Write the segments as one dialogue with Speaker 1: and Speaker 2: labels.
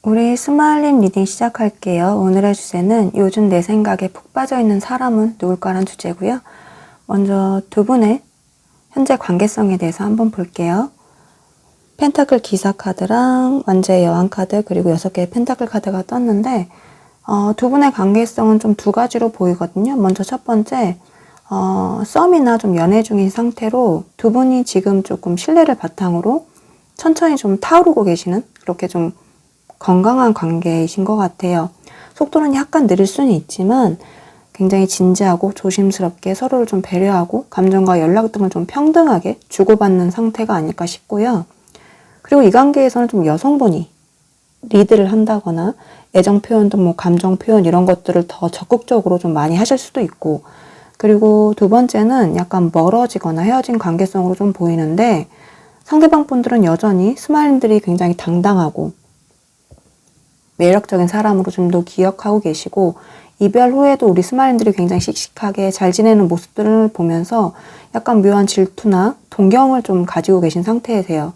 Speaker 1: 우리 스마일님 리딩 시작할게요. 오늘의 주제는 요즘 내 생각에 푹 빠져있는 사람은 누굴까라는 주제고요. 먼저 두 분의 현재 관계성에 대해서 한번 볼게요. 펜타클 기사 카드랑 완제의 여왕 카드 그리고 6개의 펜타클 카드가 떴는데 두 분의 관계성은 좀 두 가지로 보이거든요. 먼저 첫 번째 썸이나 좀 연애 중인 상태로 두 분이 지금 조금 신뢰를 바탕으로 천천히 좀 타오르고 계시는 그렇게 좀 건강한 관계이신 것 같아요. 속도는 약간 느릴 수는 있지만 굉장히 진지하고 조심스럽게 서로를 좀 배려하고 감정과 연락 등을 좀 평등하게 주고받는 상태가 아닐까 싶고요. 그리고 이 관계에서는 좀 여성분이 리드를 한다거나 애정 표현도 뭐 감정 표현 이런 것들을 더 적극적으로 좀 많이 하실 수도 있고, 그리고 두 번째는 약간 멀어지거나 헤어진 관계성으로 좀 보이는데 상대방 분들은 여전히 스마일님들이 굉장히 당당하고 매력적인 사람으로 좀 더 기억하고 계시고, 이별 후에도 우리 스마일님들이 굉장히 씩씩하게 잘 지내는 모습들을 보면서 약간 묘한 질투나 동경을 좀 가지고 계신 상태이세요.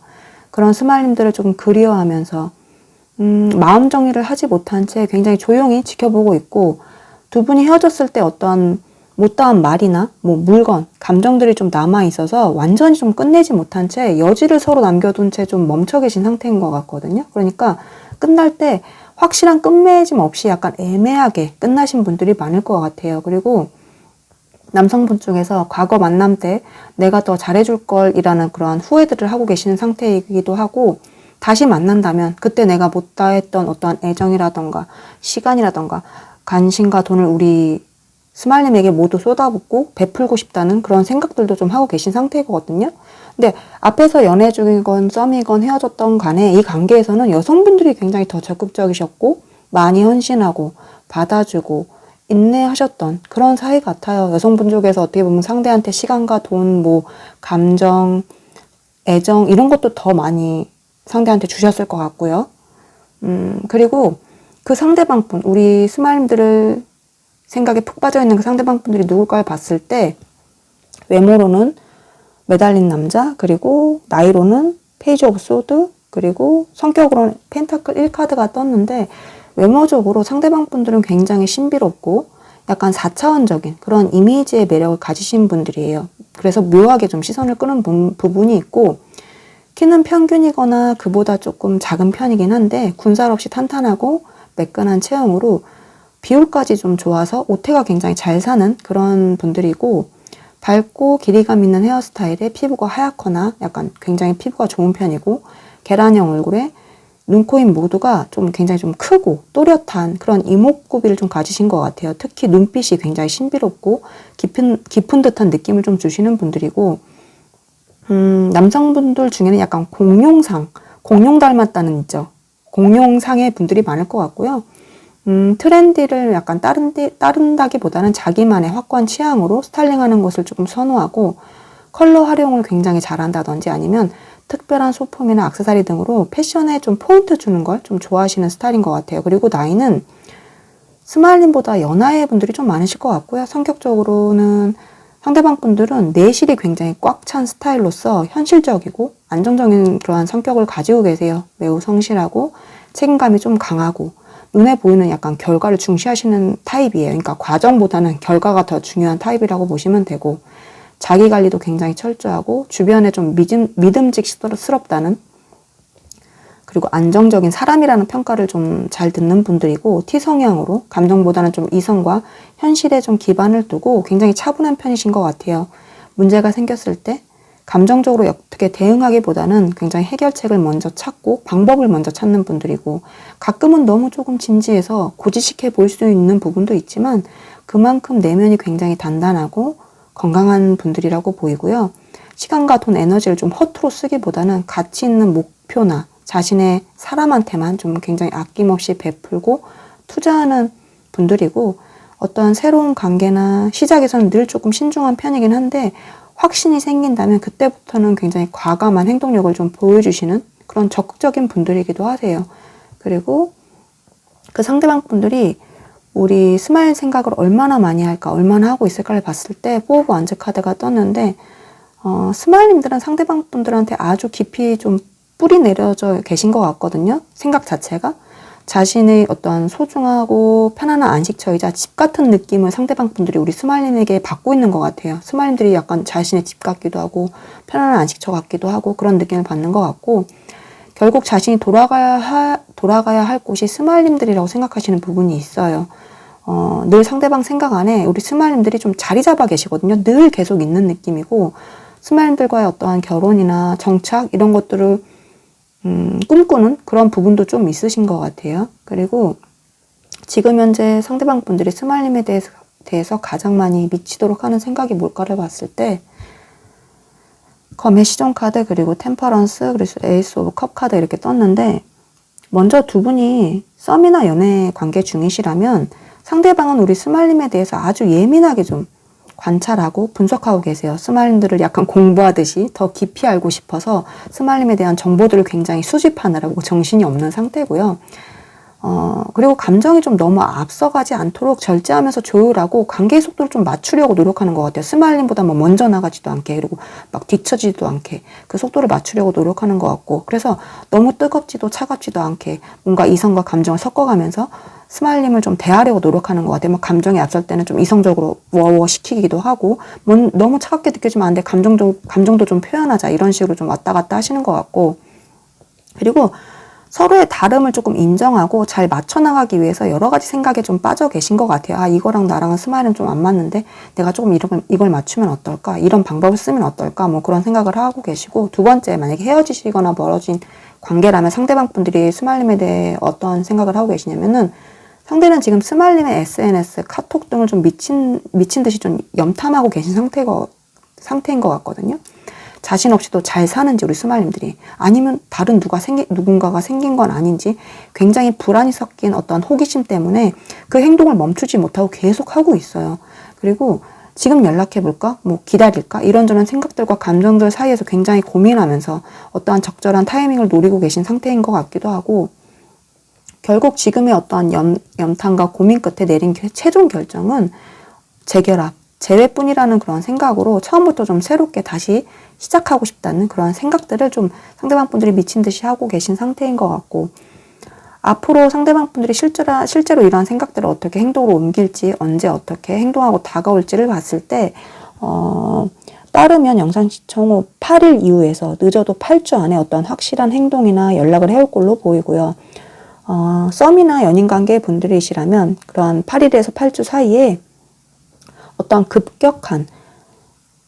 Speaker 1: 그런 스마일님들을 조금 그리워하면서 마음 정리를 하지 못한 채 굉장히 조용히 지켜보고 있고, 두 분이 헤어졌을 때 어떠한 못다한 말이나 뭐 물건, 감정들이 좀 남아있어서 완전히 좀 끝내지 못한 채 여지를 서로 남겨둔 채 좀 멈춰 계신 상태인 것 같거든요. 그러니까 끝날 때 확실한 끝맺음 없이 약간 애매하게 끝나신 분들이 많을 것 같아요. 그리고 남성분 중에서 과거 만남 때 내가 더 잘해줄 걸이라는 그러한 후회들을 하고 계시는 상태이기도 하고, 다시 만난다면 그때 내가 못다했던 어떠한 애정이라던가 시간이라던가 관심과 돈을 우리 스마일님에게 모두 쏟아붓고 베풀고 싶다는 그런 생각들도 좀 하고 계신 상태거든요. 근데 앞에서 연애 중이건 썸이건 헤어졌던 간에 이 관계에서는 여성분들이 굉장히 더 적극적이셨고 많이 헌신하고 받아주고 인내하셨던 그런 사이 같아요. 여성분 쪽에서 어떻게 보면 상대한테 시간과 돈, 뭐 감정, 애정 이런 것도 더 많이 상대한테 주셨을 것 같고요. 그리고 그 상대방 분, 우리 스마일님들을 생각에 푹 빠져있는 그 상대방 분들이 누굴까를 봤을 때 외모로는 매달린 남자, 그리고 나이로는 페이지 오브 소드, 그리고 성격으로는 펜타클 1카드가 떴는데 외모적으로 상대방 분들은 굉장히 신비롭고 약간 4차원적인 그런 이미지의 매력을 가지신 분들이에요. 그래서 묘하게 좀 시선을 끄는 부분이 있고, 키는 평균이거나 그보다 조금 작은 편이긴 한데 군살 없이 탄탄하고 매끈한 체형으로 비율까지 좀 좋아서 오태가 굉장히 잘 사는 그런 분들이고, 밝고 길이감 있는 헤어스타일에 피부가 하얗거나 약간 굉장히 피부가 좋은 편이고, 계란형 얼굴에 눈, 코, 입 모두가 좀 굉장히 좀 크고 또렷한 그런 이목구비를 좀 가지신 것 같아요. 특히 눈빛이 굉장히 신비롭고 깊은 듯한 느낌을 좀 주시는 분들이고, 남성분들 중에는 약간 공룡 닮았다는 있죠. 공룡상의 분들이 많을 것 같고요. 트렌디를 약간 따른다기보다는 자기만의 확고한 취향으로 스타일링하는 것을 조금 선호하고, 컬러 활용을 굉장히 잘한다든지 아니면 특별한 소품이나 액세서리 등으로 패션에 좀 포인트 주는 걸 좀 좋아하시는 스타일인 것 같아요. 그리고 나이는 스마일님보다 연하의 분들이 좀 많으실 것 같고요. 성격적으로는 상대방 분들은 내실이 굉장히 꽉 찬 스타일로서 현실적이고 안정적인 그러한 성격을 가지고 계세요. 매우 성실하고 책임감이 좀 강하고 눈에 보이는 약간 결과를 중시하시는 타입이에요. 그러니까 과정보다는 결과가 더 중요한 타입이라고 보시면 되고, 자기 관리도 굉장히 철저하고 주변에 좀 믿음직스럽다는, 그리고 안정적인 사람이라는 평가를 좀 잘 듣는 분들이고, T성향으로 감정보다는 좀 이성과 현실에 좀 기반을 두고 굉장히 차분한 편이신 것 같아요. 문제가 생겼을 때 감정적으로 어떻게 대응하기보다는 굉장히 해결책을 먼저 찾고 방법을 먼저 찾는 분들이고, 가끔은 너무 조금 진지해서 고지식해 보일 수 있는 부분도 있지만 그만큼 내면이 굉장히 단단하고 건강한 분들이라고 보이고요. 시간과 돈, 에너지를 좀 허투루 쓰기보다는 가치 있는 목표나 자신의 사람한테만 좀 굉장히 아낌없이 베풀고 투자하는 분들이고, 어떤 새로운 관계나 시작에서는 늘 조금 신중한 편이긴 한데, 확신이 생긴다면 그때부터는 굉장히 과감한 행동력을 좀 보여주시는 그런 적극적인 분들이기도 하세요. 그리고 그 상대방 분들이 우리 스마일 생각을 얼마나 많이 할까, 얼마나 하고 있을까를 봤을 때 포 오브 완즈 카드가 떴는데, 스마일님들은 상대방 분들한테 아주 깊이 좀 뿌리 내려져 계신 것 같거든요. 생각 자체가. 자신의 어떤 소중하고 편안한 안식처이자 집 같은 느낌을 상대방 분들이 우리 스마일님에게 받고 있는 것 같아요. 스마일님들이 약간 자신의 집 같기도 하고 편안한 안식처 같기도 하고 그런 느낌을 받는 것 같고, 결국 자신이 돌아가야 할 곳이 스마일님들이라고 생각하시는 부분이 있어요. 늘 상대방 생각 안에 우리 스마일님들이 좀 자리 잡아 계시거든요. 늘 계속 있는 느낌이고, 스마일님들과의 어떠한 결혼이나 정착 이런 것들을 꿈꾸는 그런 부분도 좀 있으신 것 같아요. 그리고 지금 현재 상대방 분들이 스마일님에 대해서 가장 많이 미치도록 하는 생각이 뭘까를 봤을 때, 검의 시종 카드, 그리고 템퍼런스, 그리고 에이스 오브 컵 카드 이렇게 떴는데, 먼저 두 분이 썸이나 연애 관계 중이시라면 상대방은 우리 스마일님에 대해서 아주 예민하게 좀 관찰하고 분석하고 계세요. 스마일님들을 약간 공부하듯이 더 깊이 알고 싶어서 스마일님에 대한 정보들을 굉장히 수집하느라고 정신이 없는 상태고요. 그리고 감정이 좀 너무 앞서가지 않도록 절제하면서 조율하고 관계의 속도를 좀 맞추려고 노력하는 것 같아요. 스마일님보다 뭐 먼저 나가지도 않게, 그리고 막 뒤처지도 않게 그 속도를 맞추려고 노력하는 것 같고, 그래서 너무 뜨겁지도 차갑지도 않게 뭔가 이성과 감정을 섞어가면서 스마일님을 좀 대하려고 노력하는 것 같아요. 막 감정이 앞설 때는 좀 이성적으로 워워 시키기도 하고, 너무 차갑게 느껴지면 안 돼, 감정도 좀 표현하자, 이런 식으로 좀 왔다 갔다 하시는 것 같고, 그리고 서로의 다름을 조금 인정하고 잘 맞춰나가기 위해서 여러 가지 생각에 좀 빠져 계신 것 같아요. 아, 이거랑 나랑은 스마일은 좀 안 맞는데 내가 조금 이걸 맞추면 어떨까? 이런 방법을 쓰면 어떨까? 뭐 그런 생각을 하고 계시고, 두 번째, 만약에 헤어지시거나 멀어진 관계라면 상대방 분들이 스마일님에 대해 어떤 생각을 하고 계시냐면은, 상대는 지금 스마일님의 SNS, 카톡 등을 좀 미친 듯이 좀 염탐하고 계신 상태인 것 같거든요. 자신 없이도 잘 사는지 우리 스마일님들이, 아니면 다른 누군가가 생긴 건 아닌지 굉장히 불안이 섞인 어떤 호기심 때문에 그 행동을 멈추지 못하고 계속 하고 있어요. 그리고 지금 연락해볼까? 뭐 기다릴까? 이런저런 생각들과 감정들 사이에서 굉장히 고민하면서 어떠한 적절한 타이밍을 노리고 계신 상태인 것 같기도 하고, 결국 지금의 어떠한 염탐과 고민 끝에 내린 최종 결정은 재결합, 재회뿐이라는 그런 생각으로 처음부터 좀 새롭게 다시 시작하고 싶다는 그런 생각들을 좀 상대방 분들이 미친 듯이 하고 계신 상태인 것 같고, 앞으로 상대방 분들이 실제로 이러한 생각들을 어떻게 행동으로 옮길지, 언제 어떻게 행동하고 다가올지를 봤을 때, 따르면 영상 시청 후 8일 이후에서 늦어도 8주 안에 어떤 확실한 행동이나 연락을 해올 걸로 보이고요. 썸이나 연인관계 분들이시라면 그러한 8일에서 8주 사이에 어떤 급격한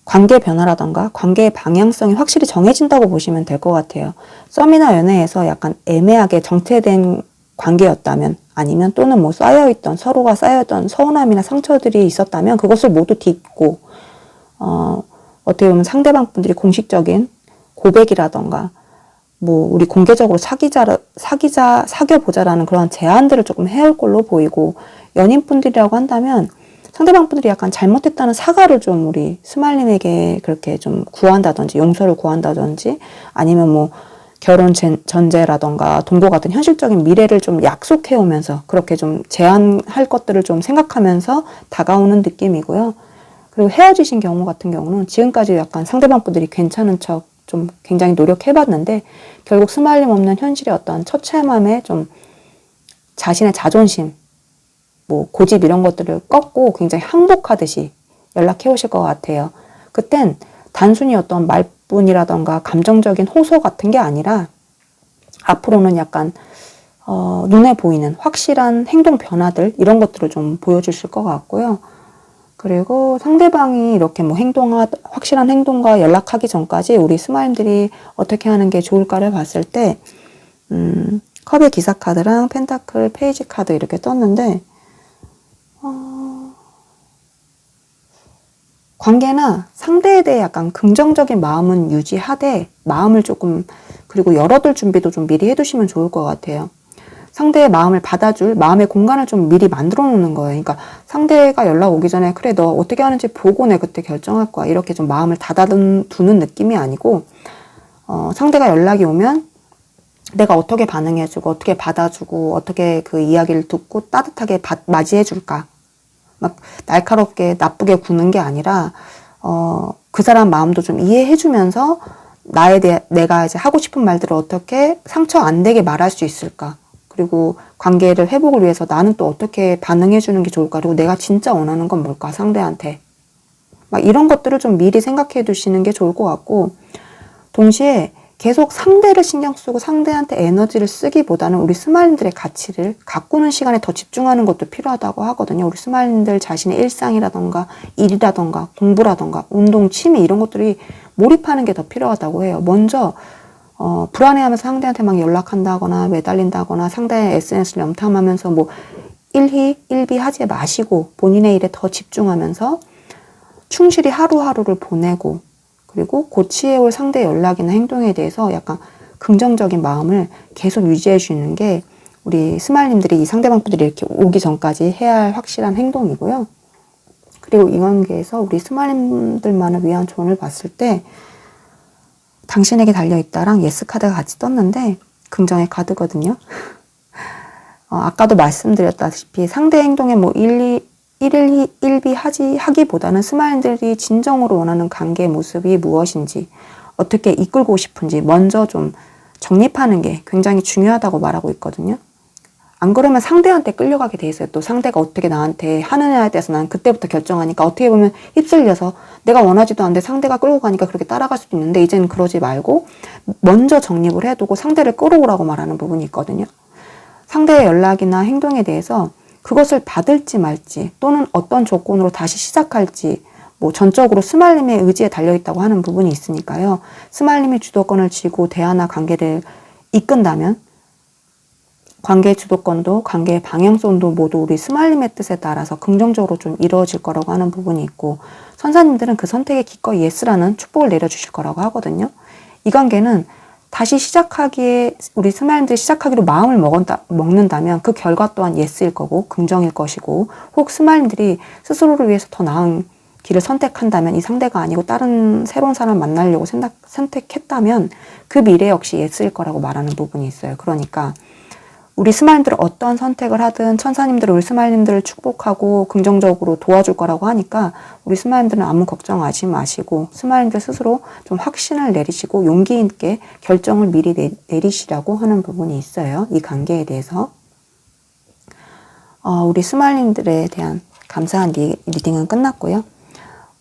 Speaker 1: 관계 변화라던가 관계의 방향성이 확실히 정해진다고 보시면 될 것 같아요. 썸이나 연애에서 약간 애매하게 정체된 관계였다면, 아니면 또는 뭐 서로가 쌓여있던 서운함이나 상처들이 있었다면 그것을 모두 딛고, 어떻게 보면 상대방 분들이 공식적인 고백이라던가 뭐 우리 공개적으로 사귀어보자라는 그런 제안들을 조금 해올 걸로 보이고, 연인분들이라고 한다면 상대방 분들이 약간 잘못했다는 사과를 좀 우리 스마일님에게 그렇게 좀 구한다든지, 용서를 구한다든지, 아니면 뭐 결혼 전제라던가 동거 같은 현실적인 미래를 좀 약속해 오면서 그렇게 좀 제안할 것들을 좀 생각하면서 다가오는 느낌이고요. 그리고 헤어지신 경우 같은 경우는 지금까지 약간 상대방 분들이 괜찮은 척 좀 굉장히 노력해봤는데, 결국 스마일님 없는 현실의 어떤 처참함에 좀 자신의 자존심, 뭐 고집 이런 것들을 꺾고 굉장히 항복하듯이 연락해 오실 것 같아요. 그땐 단순히 어떤 말뿐이라던가 감정적인 호소 같은 게 아니라 앞으로는 약간 눈에 보이는 확실한 행동 변화들 이런 것들을 좀 보여주실 것 같고요. 그리고 상대방이 이렇게 뭐 확실한 행동과 연락하기 전까지 우리 스마일들이 어떻게 하는 게 좋을까를 봤을 때, 컵의 기사 카드랑 펜타클 페이지 카드 이렇게 떴는데, 관계나 상대에 대해 약간 긍정적인 마음은 유지하되, 마음을 조금, 그리고 열어둘 준비도 좀 미리 해두시면 좋을 것 같아요. 상대의 마음을 받아줄 마음의 공간을 좀 미리 만들어 놓는 거예요. 그러니까 상대가 연락 오기 전에 그래 너 어떻게 하는지 보고 내 그때 결정할 거야. 이렇게 좀 마음을 닫아두는 느낌이 아니고 상대가 연락이 오면 내가 어떻게 반응해주고 어떻게 받아주고 어떻게 그 이야기를 듣고 따뜻하게 맞이해줄까. 막 날카롭게 나쁘게 구는 게 아니라 그 사람 마음도 좀 이해해주면서 내가 이제 하고 싶은 말들을 어떻게 상처 안 되게 말할 수 있을까. 그리고 관계를 회복을 위해서 나는 또 어떻게 반응해주는 게 좋을까? 그리고 내가 진짜 원하는 건 뭘까? 상대한테. 막 이런 것들을 좀 미리 생각해 두시는 게 좋을 것 같고, 동시에 계속 상대를 신경 쓰고 상대한테 에너지를 쓰기보다는 우리 스마일들의 가치를 가꾸는 시간에 더 집중하는 것도 필요하다고 하거든요. 우리 스마일들 자신의 일상이라던가 일이라던가 공부라던가 운동, 취미 이런 것들이 몰입하는 게 더 필요하다고 해요. 먼저 불안해하면서 상대한테 막 연락한다거나 매달린다거나 상대의 SNS를 염탐하면서 뭐 일비 하지 마시고 본인의 일에 더 집중하면서 충실히 하루하루를 보내고 그리고 고치해올 상대의 연락이나 행동에 대해서 약간 긍정적인 마음을 계속 유지해 주는 게 우리 스마일님들이 이 상대방 분들이 이렇게 오기 전까지 해야 할 확실한 행동이고요. 그리고 이 관계에서 우리 스마일님들만을 위한 조언을 봤을 때 당신에게 달려있다랑 예스 카드가 같이 떴는데 긍정의 카드거든요. 아까도 말씀드렸다시피 상대 행동에 뭐 일비 하기보다는 스마일들이 진정으로 원하는 관계의 모습이 무엇인지 어떻게 이끌고 싶은지 먼저 좀 정립하는 게 굉장히 중요하다고 말하고 있거든요. 안 그러면 상대한테 끌려가게 돼 있어요. 또 상대가 어떻게 나한테 하느냐에 대해서 난 그때부터 결정하니까 어떻게 보면 휩쓸려서 내가 원하지도 않는데 상대가 끌고 가니까 그렇게 따라갈 수도 있는데 이제는 그러지 말고 먼저 정립을 해두고 상대를 끌어오라고 말하는 부분이 있거든요. 상대의 연락이나 행동에 대해서 그것을 받을지 말지 또는 어떤 조건으로 다시 시작할지 뭐 전적으로 스마일님의 의지에 달려있다고 하는 부분이 있으니까요. 스마일님이 주도권을 쥐고 대화나 관계를 이끈다면 관계의 주도권도 관계의 방향성도 모두 우리 스마일님의 뜻에 따라서 긍정적으로 좀 이루어질 거라고 하는 부분이 있고 선사님들은 그 선택에 기꺼이 예스라는 축복을 내려주실 거라고 하거든요. 이 관계는 다시 시작하기에 우리 스마일님들이 시작하기로 마음을 먹는다면 그 결과 또한 예스일 거고 긍정일 것이고 혹 스마일님들이 스스로를 위해서 더 나은 길을 선택한다면 이 상대가 아니고 다른 새로운 사람을 만나려고 선택했다면 그 미래 역시 예스일 거라고 말하는 부분이 있어요. 그러니까 우리 스마일님들은 어떠한 선택을 하든 천사님들은 우리 스마일님들을 축복하고 긍정적으로 도와줄 거라고 하니까 우리 스마일님들은 아무 걱정하지 마시고 스마일님들 스스로 좀 확신을 내리시고 용기 있게 결정을 미리 내리시라고 하는 부분이 있어요. 이 관계에 대해서. 우리 스마일님들에 대한 감사한 리딩은 끝났고요.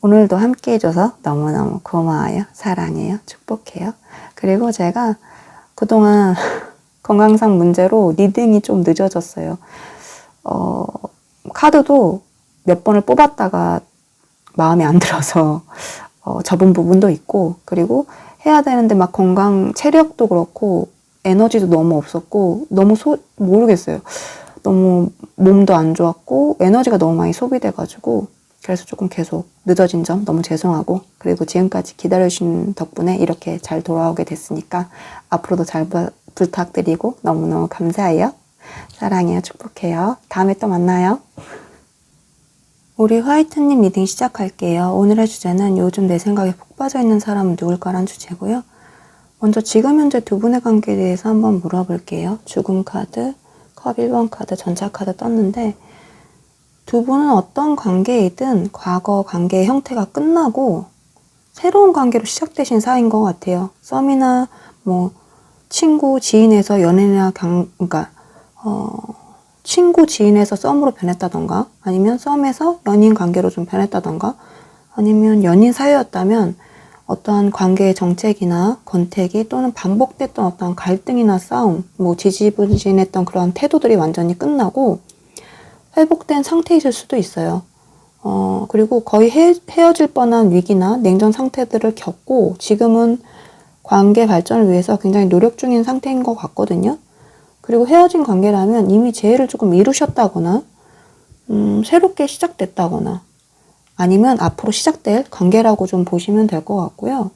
Speaker 1: 오늘도 함께 해줘서 너무너무 고마워요. 사랑해요. 축복해요. 그리고 제가 그동안 건강상 문제로 리딩이 좀 늦어졌어요. 카드도 몇 번을 뽑았다가 마음에 안 들어서 접은 부분도 있고 그리고 해야 되는데 막 체력도 그렇고 에너지도 너무 없었고 너무 모르겠어요. 너무 몸도 안 좋았고 에너지가 너무 많이 소비돼가지고 그래서 조금 계속 늦어진 점 너무 죄송하고 그리고 지금까지 기다려주신 덕분에 이렇게 잘 돌아오게 됐으니까 앞으로도 잘 부탁드리고 너무너무 감사해요. 사랑해요. 축복해요. 다음에 또 만나요. 우리 화이트님 리딩 시작할게요. 오늘의 주제는 요즘 내 생각에 푹 빠져있는 사람은 누굴까란 주제고요. 먼저 지금 현재 두 분의 관계에 대해서 한번 물어볼게요. 죽음 카드, 컵 1번 카드, 전차 카드 떴는데 두 분은 어떤 관계이든 과거 관계의 형태가 끝나고 새로운 관계로 시작되신 사이인 것 같아요. 썸이나 뭐 친구, 지인에서 연애나 그러니까 친구, 지인에서 썸으로 변했다던가 아니면 썸에서 연인 관계로 좀 변했다던가 아니면 연인 사이였다면 어떠한 관계의 정책이나 권태기 또는 반복됐던 어떤 갈등이나 싸움, 뭐 지지부진했던 그런 태도들이 완전히 끝나고 회복된 상태이실 수도 있어요. 그리고 거의 헤어질 뻔한 위기나 냉전 상태들을 겪고 지금은 관계 발전을 위해서 굉장히 노력 중인 상태인 것 같거든요. 그리고 헤어진 관계라면 이미 재회를 조금 이루셨다거나 새롭게 시작됐다거나 아니면 앞으로 시작될 관계라고 좀 보시면 될 것 같고요.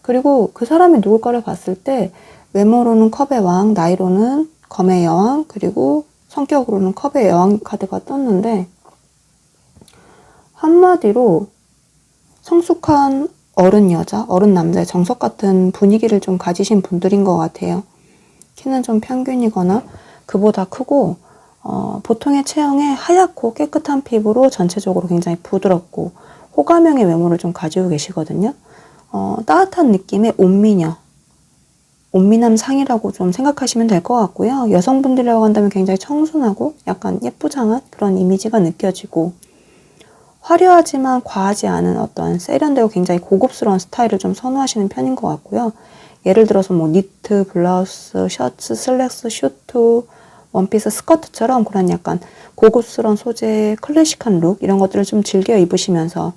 Speaker 1: 그리고 그 사람이 누굴까를 봤을 때 외모로는 컵의 왕, 나이로는 검의 여왕, 그리고 성격으로는 컵의 여왕 카드가 떴는데 한마디로 성숙한 어른 여자, 어른 남자의 정석 같은 분위기를 좀 가지신 분들인 것 같아요. 키는 좀 평균이거나 그보다 크고 보통의 체형에 하얗고 깨끗한 피부로 전체적으로 굉장히 부드럽고 호감형의 외모를 좀 가지고 계시거든요. 따뜻한 느낌의 온미녀, 온미남 상이라고 좀 생각하시면 될 것 같고요. 여성분들이라고 한다면 굉장히 청순하고 약간 예쁘장한 그런 이미지가 느껴지고 화려하지만 과하지 않은 어떤 세련되고 굉장히 고급스러운 스타일을 좀 선호하시는 편인 것 같고요. 예를 들어서 뭐 니트, 블라우스, 셔츠, 슬랙스, 슈트, 원피스, 스커트처럼 그런 약간 고급스러운 소재, 클래식한 룩 이런 것들을 좀 즐겨 입으시면서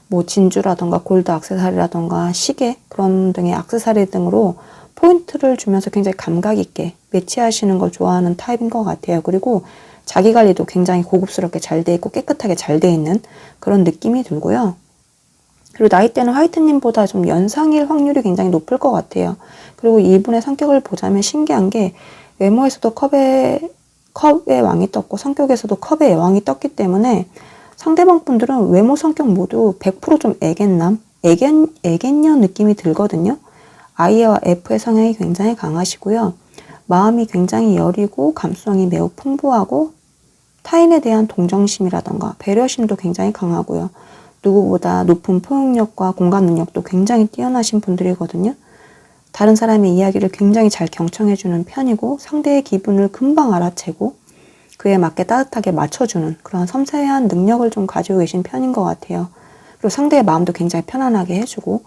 Speaker 1: 뭐 진주라던가 골드 액세서리라던가 시계 그런 등의 액세서리 등으로 포인트를 주면서 굉장히 감각 있게 매치하시는 걸 좋아하는 타입인 것 같아요. 그리고 자기 관리도 굉장히 고급스럽게 잘 돼 있고 깨끗하게 잘 돼 있는 그런 느낌이 들고요. 그리고 나이대는 화이트님보다 좀 연상일 확률이 굉장히 높을 것 같아요. 그리고 이분의 성격을 보자면 신기한 게 외모에서도 컵의 왕이 떴고 성격에서도 컵의 여왕이 떴기 때문에 상대방 분들은 외모 성격 모두 100%좀 애견녀 느낌이 들거든요. I와 F의 성향이 굉장히 강하시고요. 마음이 굉장히 여리고 감수성이 매우 풍부하고 타인에 대한 동정심이라던가 배려심도 굉장히 강하고요. 누구보다 높은 포용력과 공감 능력도 굉장히 뛰어나신 분들이거든요. 다른 사람의 이야기를 굉장히 잘 경청해주는 편이고 상대의 기분을 금방 알아채고 그에 맞게 따뜻하게 맞춰주는 그런 섬세한 능력을 좀 가지고 계신 편인 것 같아요. 그리고 상대의 마음도 굉장히 편안하게 해주고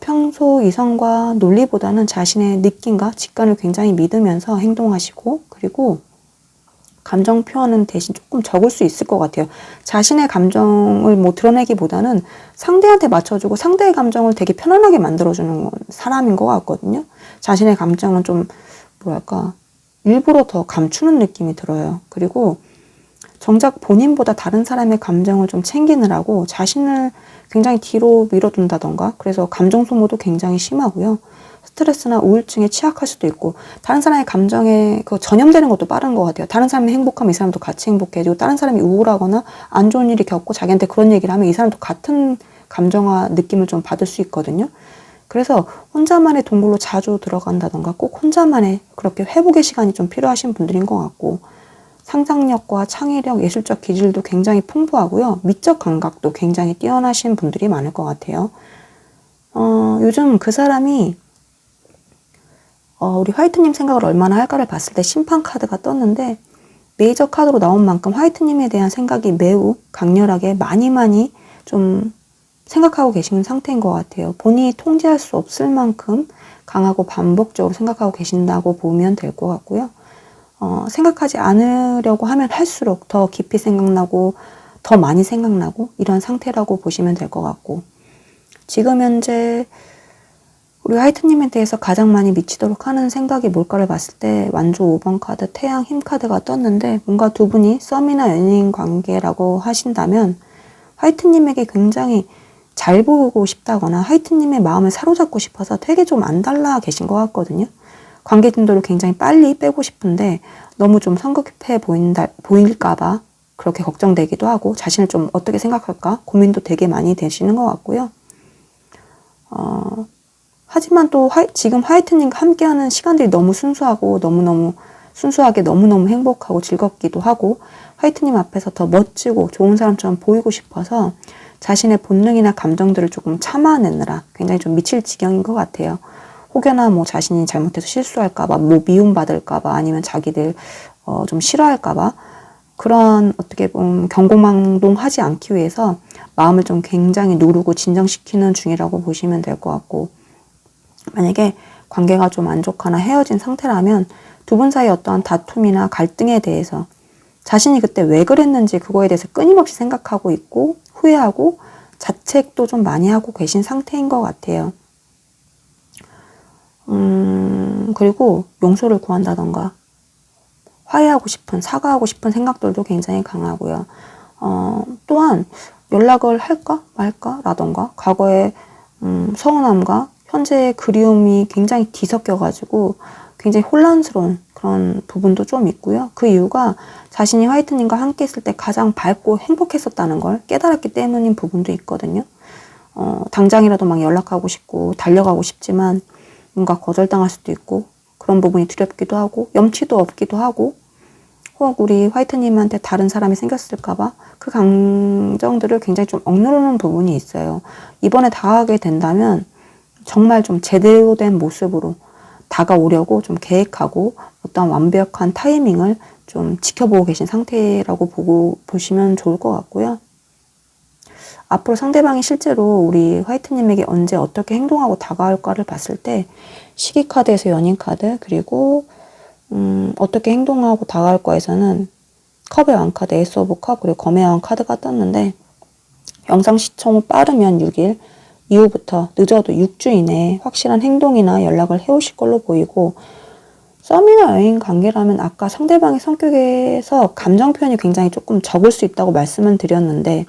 Speaker 1: 평소 이성과 논리보다는 자신의 느낌과 직관을 굉장히 믿으면서 행동하시고 그리고 감정 표현은 대신 조금 적을 수 있을 것 같아요. 자신의 감정을 뭐 드러내기보다는 상대한테 맞춰주고 상대의 감정을 되게 편안하게 만들어주는 사람인 것 같거든요. 자신의 감정은 좀 뭐랄까 일부러 더 감추는 느낌이 들어요. 그리고 정작 본인보다 다른 사람의 감정을 좀 챙기느라고 자신을 굉장히 뒤로 밀어둔다던가 그래서 감정 소모도 굉장히 심하고요. 스트레스나 우울증에 취약할 수도 있고 다른 사람의 감정에 전염되는 것도 빠른 것 같아요. 다른 사람이 행복하면 이 사람도 같이 행복해지고 다른 사람이 우울하거나 안 좋은 일이 겪고 자기한테 그런 얘기를 하면 이 사람도 같은 감정과 느낌을 좀 받을 수 있거든요. 그래서 혼자만의 동굴로 자주 들어간다던가 꼭 혼자만의 그렇게 회복의 시간이 좀 필요하신 분들인 것 같고 상상력과 창의력, 예술적 기질도 굉장히 풍부하고요. 미적 감각도 굉장히 뛰어나신 분들이 많을 것 같아요. 요즘 그 사람이 우리 화이트님 생각을 얼마나 할까를 봤을 때 심판 카드가 떴는데 메이저 카드로 나온 만큼 화이트님에 대한 생각이 매우 강렬하게 많이 좀 생각하고 계시는 상태인 것 같아요. 본인이 통제할 수 없을 만큼 강하고 반복적으로 생각하고 계신다고 보면 될 것 같고요. 생각하지 않으려고 하면 할수록 더 깊이 생각나고 더 많이 생각나고 이런 상태라고 보시면 될 것 같고 지금 현재 우리 화이트님에 대해서 가장 많이 미치도록 하는 생각이 뭘까를 봤을 때 완조 5번 카드, 태양 힘 카드가 떴는데 뭔가 두 분이 썸이나 연인 관계라고 하신다면 화이트님에게 굉장히 잘 보고 싶다거나 화이트님의 마음을 사로잡고 싶어서 되게 좀 안달나 계신 것 같거든요. 관계 진도를 굉장히 빨리 빼고 싶은데 너무 좀 성급해 보일까봐 그렇게 걱정되기도 하고 자신을 좀 어떻게 생각할까 고민도 되게 많이 되시는 것 같고요. 하지만 또 지금 화이트님과 함께하는 시간들이 너무 순수하고 순수하게 너무너무 행복하고 즐겁기도 하고 화이트님 앞에서 더 멋지고 좋은 사람처럼 보이고 싶어서 자신의 본능이나 감정들을 조금 참아내느라 굉장히 좀 미칠 지경인 것 같아요. 혹여나 뭐 자신이 잘못해서 실수할까봐 뭐 미움받을까봐 아니면 자기들 좀 싫어할까봐 그런 어떻게 보면 경고망동하지 않기 위해서 마음을 좀 굉장히 누르고 진정시키는 중이라고 보시면 될 것 같고, 만약에 관계가 좀 안 좋거나 헤어진 상태라면 두 분 사이 어떠한 다툼이나 갈등에 대해서 자신이 그때 왜 그랬는지 그거에 대해서 끊임없이 생각하고 있고 후회하고 자책도 좀 많이 하고 계신 상태인 것 같아요. 그리고 용서를 구한다던가 화해하고 싶은, 사과하고 싶은 생각들도 굉장히 강하고요. 또한 연락을 할까 말까 라던가 과거의 서운함과 현재의 그리움이 굉장히 뒤섞여가지고 굉장히 혼란스러운 그런 부분도 좀 있고요. 그 이유가 자신이 화이트님과 함께 있을 때 가장 밝고 행복했었다는 걸 깨달았기 때문인 부분도 있거든요. 당장이라도 막 연락하고 싶고 달려가고 싶지만 뭔가 거절당할 수도 있고 그런 부분이 두렵기도 하고 염치도 없기도 하고 혹 우리 화이트님한테 다른 사람이 생겼을까봐 그 감정들을 굉장히 좀 억누르는 부분이 있어요. 이번에 다가가게 된다면 정말 좀 제대로 된 모습으로 다가오려고 좀 계획하고 어떤 완벽한 타이밍을 좀 지켜보고 계신 상태라고 보시면 좋을 것 같고요. 앞으로 상대방이 실제로 우리 화이트님에게 언제 어떻게 행동하고 다가올까를 봤을 때 시기 카드에서 연인 카드, 그리고 어떻게 행동하고 다가올 거에서는 컵의 왕카드, 에이스 오브 컵, 그리고 검의 왕 카드가 떴는데, 영상 시청 후 빠르면 6일, 이후부터 늦어도 6주 이내에 확실한 행동이나 연락을 해오실 걸로 보이고, 썸이나 여인 관계라면 아까 상대방의 성격에서 감정 표현이 굉장히 조금 적을 수 있다고 말씀을 드렸는데,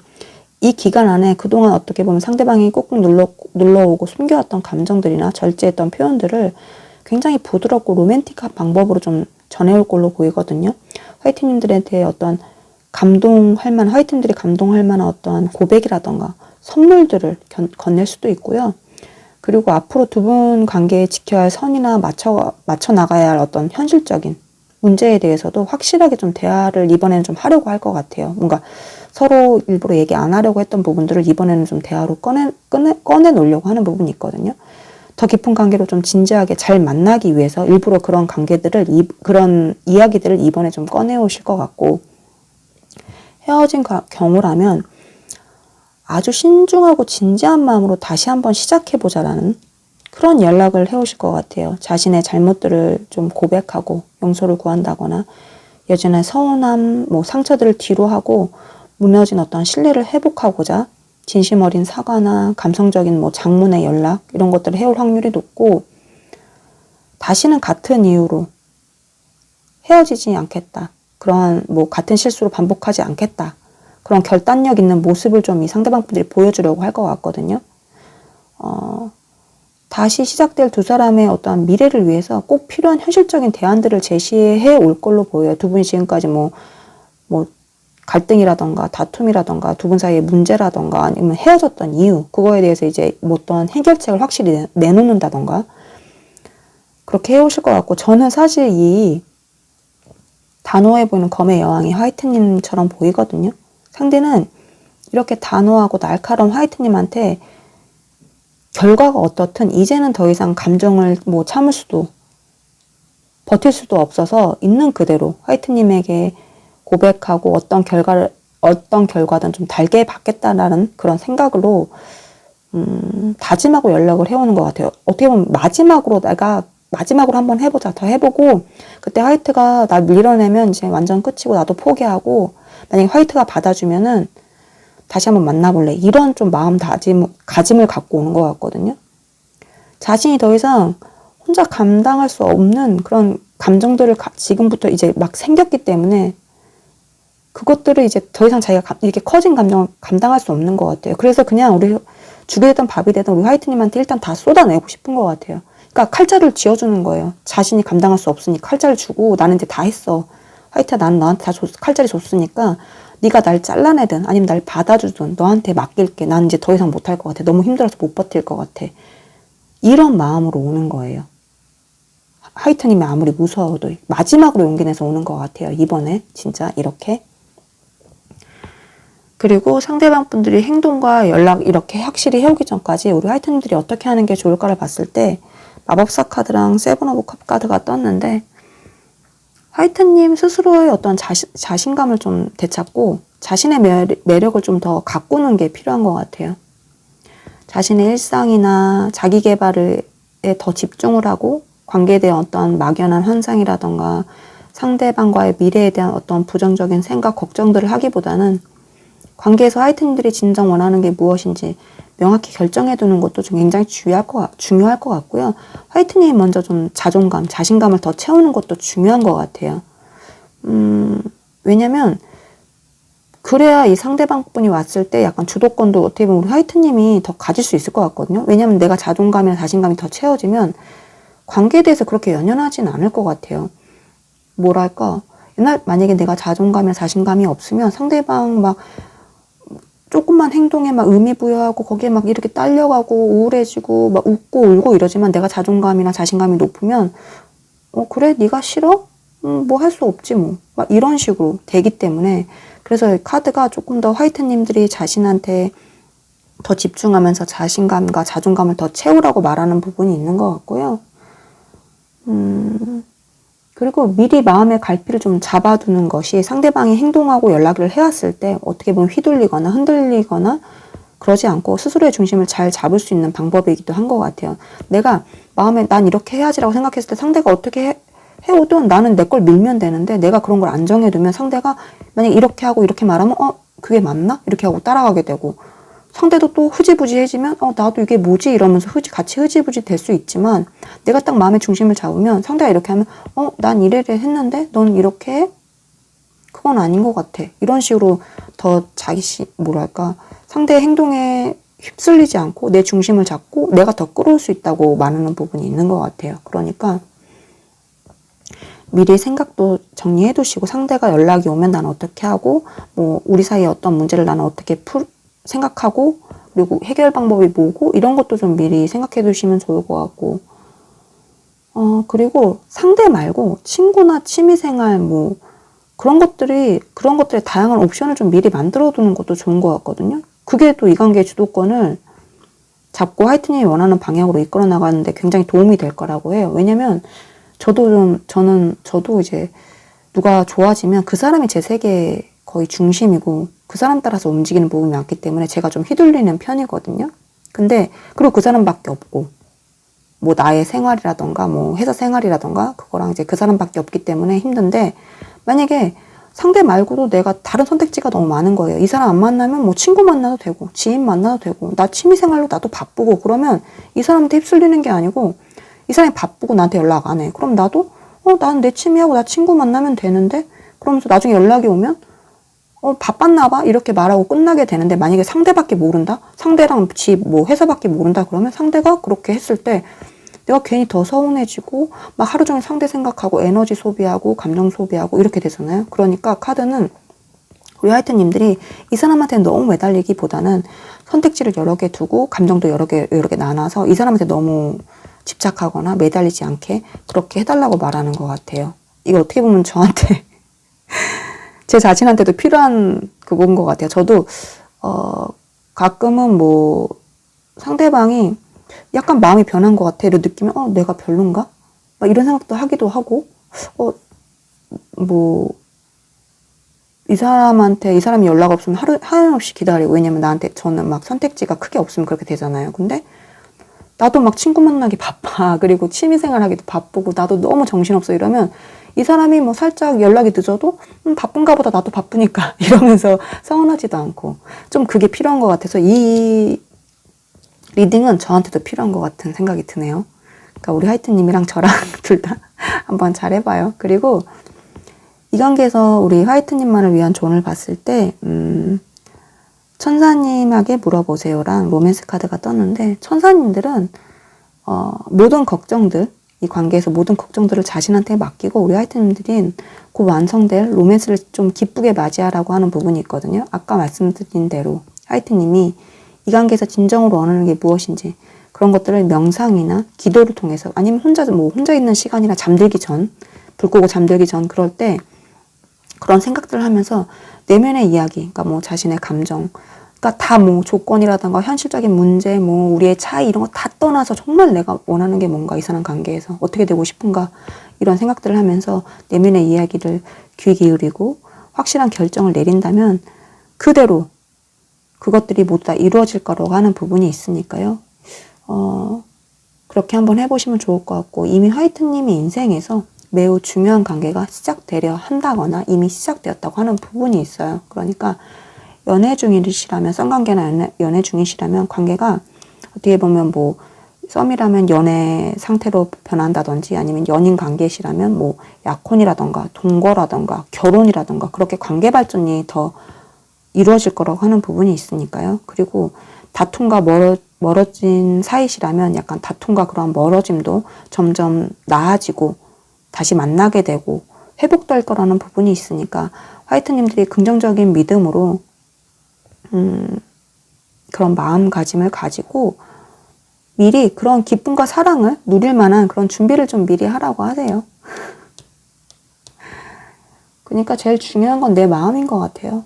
Speaker 1: 이 기간 안에 그동안 어떻게 보면 상대방이 꾹꾹 눌러오고 숨겨왔던 감정들이나 절제했던 표현들을 굉장히 부드럽고 로맨틱한 방법으로 좀 전해올 걸로 보이거든요. 화이트님들한테 어떤 화이트님들이 감동할 만한 어떠한 고백이라던가 선물들을 건넬 수도 있고요. 그리고 앞으로 두 분 관계에 지켜야 할 선이나 맞춰 나가야 할 어떤 현실적인 문제에 대해서도 확실하게 좀 대화를 이번에는 좀 하려고 할 것 같아요. 뭔가 서로 일부러 얘기 안 하려고 했던 부분들을 이번에는 좀 대화로 꺼내 놓으려고 하는 부분이 있거든요. 더 깊은 관계로 좀 진지하게 잘 만나기 위해서 일부러 그런 그런 이야기들을 이번에 좀 꺼내 오실 것 같고, 헤어진 경우라면 아주 신중하고 진지한 마음으로 다시 한번 시작해보자라는 그런 연락을 해오실 것 같아요. 자신의 잘못들을 좀 고백하고 용서를 구한다거나 예전의 서운함, 상처들을 뒤로 하고 무너진 어떤 신뢰를 회복하고자 진심 어린 사과나 감성적인 장문의 연락 이런 것들을 해올 확률이 높고, 다시는 같은 이유로 헤어지지 않겠다. 그런 같은 실수로 반복하지 않겠다. 그런 결단력 있는 모습을 좀 이 상대방 분들이 보여주려고 할 것 같거든요. 다시 시작될 두 사람의 어떠한 미래를 위해서 꼭 필요한 현실적인 대안들을 제시해 올 걸로 보여요. 두 분이 지금까지 갈등이라던가 다툼이라던가 두 분 사이의 문제라던가 아니면 헤어졌던 이유, 그거에 대해서 이제 어떤 해결책을 확실히 내놓는다던가 그렇게 해오실 것 같고, 저는 사실 이 단호해 보이는 검의 여왕이 화이트님처럼 보이거든요. 상대는 이렇게 단호하고 날카로운 화이트님한테 결과가 어떻든 이제는 더 이상 감정을 참을 수도 버틸 수도 없어서 있는 그대로 화이트님에게 고백하고 어떤 결과든 좀 달게 받겠다라는 그런 생각으로 다짐하고 연락을 해오는 것 같아요. 어떻게 보면 마지막으로 한번 해보자, 더 해보고 그때 화이트가 나 밀어내면 이제 완전 끝이고 나도 포기하고, 만약에 화이트가 받아주면은 다시 한번 만나볼래, 이런 좀 가짐을 갖고 오는 것 같거든요. 자신이 더 이상 혼자 감당할 수 없는 그런 감정들을 지금부터 이제 막 생겼기 때문에 그것들을 이제 더 이상 자기가 이렇게 커진 감정을 감당할 수 없는 것 같아요. 그래서 그냥 우리 죽이 되든 밥이 되든 우리 화이트님한테 일단 다 쏟아내고 싶은 것 같아요. 그러니까 칼자를 쥐어주는 거예요. 자신이 감당할 수 없으니 칼자를 주고, 나는 이제 다 했어. 화이트야, 나는 너한테 다 칼자를 줬으니까 네가 날 잘라내든 아니면 날 받아주든 너한테 맡길게. 나는 이제 더 이상 못할 것 같아. 너무 힘들어서 못 버틸 것 같아. 이런 마음으로 오는 거예요. 화이트님이 아무리 무서워도 마지막으로 용기 내서 오는 것 같아요. 이번에 진짜 이렇게. 그리고 상대방 분들이 행동과 연락 이렇게 확실히 해오기 전까지 우리 화이트님들이 어떻게 하는 게 좋을까를 봤을 때 마법사 카드랑 세븐 오브 컵 카드가 떴는데, 화이트님 스스로의 어떤 자신감을 좀 되찾고 자신의 매력을 좀 더 가꾸는 게 필요한 것 같아요. 자신의 일상이나 자기 개발에 더 집중을 하고 관계에 대한 어떤 막연한 환상이라던가 상대방과의 미래에 대한 어떤 부정적인 생각, 걱정들을 하기보다는 관계에서 화이트님들이 진정 원하는 게 무엇인지 명확히 결정해 두는 것도 좀 굉장히 중요할 것 같고요. 화이트님이 먼저 좀 자존감, 자신감을 더 채우는 것도 중요한 것 같아요. 왜냐면 그래야 이 상대방 분이 왔을 때 약간 주도권도 어떻게 보면 우리 화이트님이 더 가질 수 있을 것 같거든요. 왜냐면 내가 자존감이나 자신감이 더 채워지면 관계에 대해서 그렇게 연연하진 않을 것 같아요. 뭐랄까, 만약에 내가 자존감이나 자신감이 없으면 상대방 막 조금만 행동에 막 의미 부여하고 거기에 막 이렇게 딸려가고 우울해지고 막 웃고 울고 이러지만 내가 자존감이나 자신감이 높으면 그래 네가 싫어? 뭐 할 수 없지 뭐 막 이런 식으로 되기 때문에 그래서 카드가 조금 더 화이트님들이 자신한테 더 집중하면서 자신감과 자존감을 더 채우라고 말하는 부분이 있는 것 같고요. 그리고 미리 마음의 갈피를 좀 잡아두는 것이 상대방이 행동하고 연락을 해왔을 때 어떻게 보면 휘둘리거나 흔들리거나 그러지 않고 스스로의 중심을 잘 잡을 수 있는 방법이기도 한 것 같아요. 내가 마음에 난 이렇게 해야지라고 생각했을 때 상대가 어떻게 해오든 나는 내 걸 밀면 되는데 내가 그런 걸 안 정해두면 상대가 만약에 이렇게 하고 이렇게 말하면 그게 맞나? 이렇게 하고 따라가게 되고 상대도 또 흐지부지해지면 나도 이게 뭐지? 이러면서 같이 흐지부지 될 수 있지만 내가 딱 마음의 중심을 잡으면 상대가 이렇게 하면 난 이래를 했는데 넌 이렇게 해? 그건 아닌 것 같아. 이런 식으로 더 뭐랄까 상대의 행동에 휩쓸리지 않고 내 중심을 잡고 내가 더 끌어올 수 있다고 말하는 부분이 있는 것 같아요. 그러니까 미리 생각도 정리해 두시고 상대가 연락이 오면 나는 어떻게 하고 뭐 우리 사이에 어떤 문제를 나는 어떻게 생각하고 그리고 해결 방법이 뭐고 이런 것도 좀 미리 생각해 두시면 좋을 것 같고 그리고 상대 말고 친구나 취미생활 뭐 그런 것들의 다양한 옵션을 좀 미리 만들어 두는 것도 좋은 것 같거든요. 그게 또 이 관계의 주도권을 잡고 화이트님이 원하는 방향으로 이끌어 나가는데 굉장히 도움이 될 거라고 해요. 왜냐면 저도 이제 누가 좋아지면 그 사람이 제 세계의 거의 중심이고 그 사람 따라서 움직이는 부분이 많기 때문에 제가 좀 휘둘리는 편이거든요. 근데 그리고 그 사람밖에 없고 뭐 나의 생활이라던가 뭐 회사 생활이라던가 그거랑 이제 그 사람밖에 없기 때문에 힘든데 만약에 상대 말고도 내가 다른 선택지가 너무 많은 거예요. 이 사람 안 만나면 뭐 친구 만나도 되고 지인 만나도 되고 나 취미생활로 나도 바쁘고 그러면 이 사람한테 휩쓸리는 게 아니고 이 사람이 바쁘고 나한테 연락 안 해. 그럼 나도 나는 내 취미하고 나 친구 만나면 되는데 그러면서 나중에 연락이 오면 바빴나 봐 이렇게 말하고 끝나게 되는데 만약에 상대밖에 모른다? 상대랑 뭐 회사밖에 모른다 그러면 상대가 그렇게 했을 때 내가 괜히 더 서운해지고 막 하루 종일 상대 생각하고 에너지 소비하고 감정 소비하고 이렇게 되잖아요. 그러니까 카드는 우리 화이트님들이 이 사람한테 너무 매달리기보다는 선택지를 여러 개 두고 감정도 여러 개 나눠서 이 사람한테 너무 집착하거나 매달리지 않게 그렇게 해달라고 말하는 것 같아요. 이거 어떻게 보면 저한테 제 자신한테도 필요한 그건 것 같아요. 저도 가끔은 뭐 상대방이 약간 마음이 변한 것 같아 이런 느끼면 내가 별론가? 막 이런 생각도 하기도 하고 뭐 이 사람이 연락 없으면 하염없이 기다리고 왜냐면 저는 막 선택지가 크게 없으면 그렇게 되잖아요. 근데 나도 막 친구 만나기 바빠. 그리고 취미생활 하기도 바쁘고 나도 너무 정신없어 이러면 이 사람이 뭐 살짝 연락이 늦어도 바쁜가 보다 나도 바쁘니까 이러면서 서운하지도 않고 좀 그게 필요한 것 같아서 이 리딩은 저한테도 필요한 것 같은 생각이 드네요. 그러니까 우리 화이트님이랑 저랑 둘 다 한번 잘 해봐요. 그리고 이 관계에서 우리 화이트님만을 위한 조언을 봤을 때 천사님에게 물어보세요랑 로맨스 카드가 떴는데 천사님들은 모든 걱정들 이 관계에서 모든 걱정들을 자신한테 맡기고 우리 화이트님들은 그 완성될 로맨스를 좀 기쁘게 맞이하라고 하는 부분이 있거든요. 아까 말씀드린 대로 화이트님이 이 관계에서 진정으로 원하는 게 무엇인지 그런 것들을 명상이나 기도를 통해서 아니면 혼자 있는 시간이나 불 끄고 잠들기 전 그럴 때 그런 생각들을 하면서 내면의 이야기, 그러니까 뭐 자신의 감정, 그러니까 다 뭐 조건이라든가 현실적인 문제, 뭐 우리의 차이 이런 거 다 떠나서 정말 내가 원하는 게 뭔가, 이 사람 관계에서 어떻게 되고 싶은가, 이런 생각들을 하면서 내면의 이야기를 귀 기울이고 확실한 결정을 내린다면 그대로 그것들이 모두 다 이루어질 거라고 하는 부분이 있으니까요. 그렇게 한번 해보시면 좋을 것 같고, 이미 화이트님의 인생에서 매우 중요한 관계가 시작되려 한다거나 이미 시작되었다고 하는 부분이 있어요. 그러니까 연애 중이시라면, 썸관계나 연애 중이시라면 관계가 어떻게 보면 뭐 썸이라면 연애 상태로 변한다든지, 아니면 연인 관계시라면 뭐 약혼이라던가 동거라던가 결혼이라던가 그렇게 관계 발전이 더 이루어질 거라고 하는 부분이 있으니까요. 그리고 다툼과 멀어진 사이시라면 약간 다툼과 그런 멀어짐도 점점 나아지고 다시 만나게 되고 회복될 거라는 부분이 있으니까, 화이트님들이 긍정적인 믿음으로 그런 마음가짐을 가지고 미리 그런 기쁨과 사랑을 누릴 만한 그런 준비를 좀 미리 하라고 하세요. 그러니까 제일 중요한 건 내 마음인 것 같아요.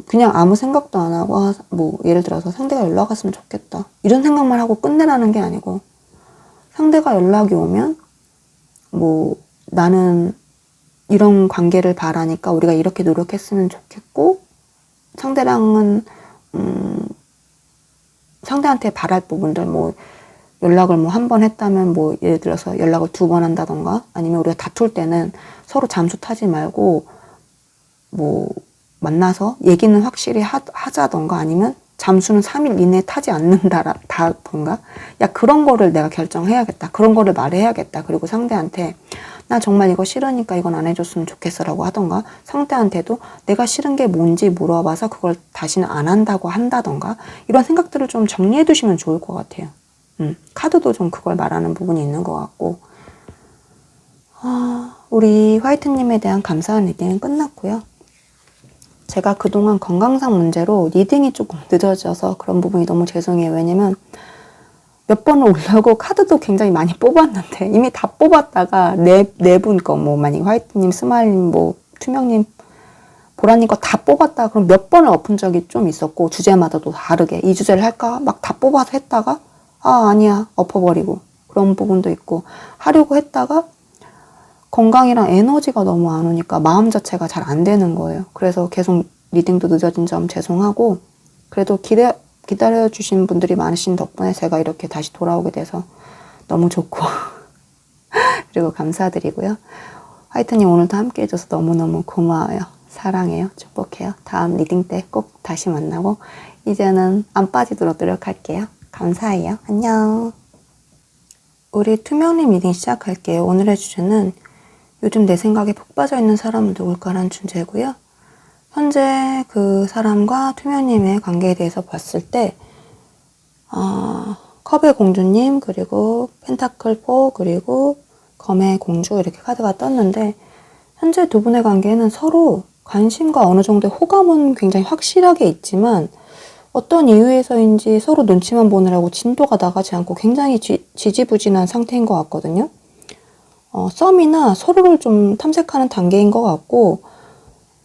Speaker 1: 그냥 아무 생각도 안 하고, 뭐 예를 들어서 상대가 연락 왔으면 좋겠다 이런 생각만 하고 끝내라는 게 아니고, 상대가 연락이 오면 뭐 나는 이런 관계를 바라니까 우리가 이렇게 노력했으면 좋겠고, 상대랑은 상대한테 바랄 부분들, 뭐 연락을 뭐 한 번 했다면 뭐 예를 들어서 연락을 2번 한다던가, 아니면 우리가 다툴 때는 서로 잠수 타지 말고 뭐 만나서 얘기는 확실히 하자던가, 아니면 잠수는 3일 이내에 타지 않는다던가, 야 그런 거를 내가 결정해야겠다, 그런 거를 말해야겠다. 그리고 상대한테 나 정말 이거 싫으니까 이건 안 해줬으면 좋겠어 라고 하던가, 상대한테도 내가 싫은 게 뭔지 물어봐서 그걸 다시는 안 한다고 한다던가, 이런 생각들을 좀 정리해 두시면 좋을 것 같아요. 카드도 좀 그걸 말하는 부분이 있는 것 같고, 우리 화이트님에 대한 감사한 리딩은 끝났고요. 제가 그동안 건강상 문제로 리딩이 조금 늦어져서 그런 부분이 너무 죄송해요. 왜냐면 몇 번을 오려고 카드도 굉장히 많이 뽑았는데 이미 다 뽑았다가 네 분 거, 뭐 만약 화이트님, 스마일님, 뭐 투명님, 보라님 거 다 뽑았다가 그럼 몇 번을 엎은 적이 좀 있었고, 주제마다도 다르게 이 주제를 할까 막 다 뽑아서 했다가 아니야 엎어버리고, 그런 부분도 있고, 하려고 했다가 건강이랑 에너지가 너무 안 오니까 마음 자체가 잘 안 되는 거예요. 그래서 계속 리딩도 늦어진 점 죄송하고, 그래도 기다려주신 분들이 많으신 덕분에 제가 이렇게 다시 돌아오게 돼서 너무 좋고 그리고 감사드리고요. 화이트님 오늘도 함께 해줘서 너무너무 고마워요. 사랑해요. 축복해요. 다음 리딩 때 꼭 다시 만나고 이제는 안 빠지도록 노력할게요. 감사해요. 안녕. 우리 투명님 리딩 시작할게요. 오늘의 주제는 요즘 내 생각에 푹 빠져있는 사람은 누굴까라는 주제고요. 현재 그 사람과 투명님의 관계에 대해서 봤을 때 컵의 공주님, 그리고 펜타클 4, 그리고 검의 공주, 이렇게 카드가 떴는데, 현재 두 분의 관계는 서로 관심과 어느 정도의 호감은 굉장히 확실하게 있지만 어떤 이유에서인지 서로 눈치만 보느라고 진도가 나가지 않고 굉장히 지지부진한 상태인 것 같거든요. 썸이나 서로를 좀 탐색하는 단계인 것 같고,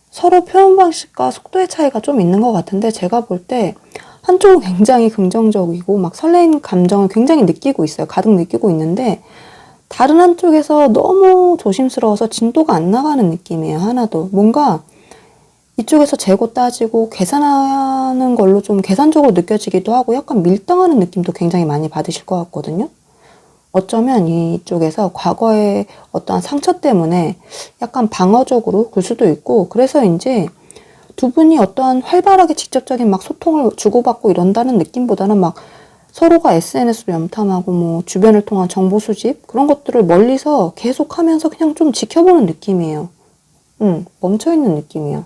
Speaker 1: 서로 표현 방식과 속도의 차이가 좀 있는 것 같은데, 제가 볼 때 한쪽은 굉장히 긍정적이고 막 설레는 감정을 굉장히 느끼고 있어요. 가득 느끼고 있는데, 다른 한쪽에서 너무 조심스러워서 진도가 안 나가는 느낌이에요. 하나도. 뭔가 이쪽에서 재고 따지고 계산하는 걸로 좀 계산적으로 느껴지기도 하고, 약간 밀당하는 느낌도 굉장히 많이 받으실 것 같거든요. 어쩌면 이쪽에서 과거의 어떠한 상처 때문에 약간 방어적으로 굴 수도 있고, 그래서인지 두 분이 어떠한 활발하게 직접적인 막 소통을 주고받고 이런다는 느낌보다는 막 서로가 SNS로 염탐하고 뭐 주변을 통한 정보 수집, 그런 것들을 멀리서 계속 하면서 그냥 좀 지켜보는 느낌이에요. 멈춰있는 느낌이야.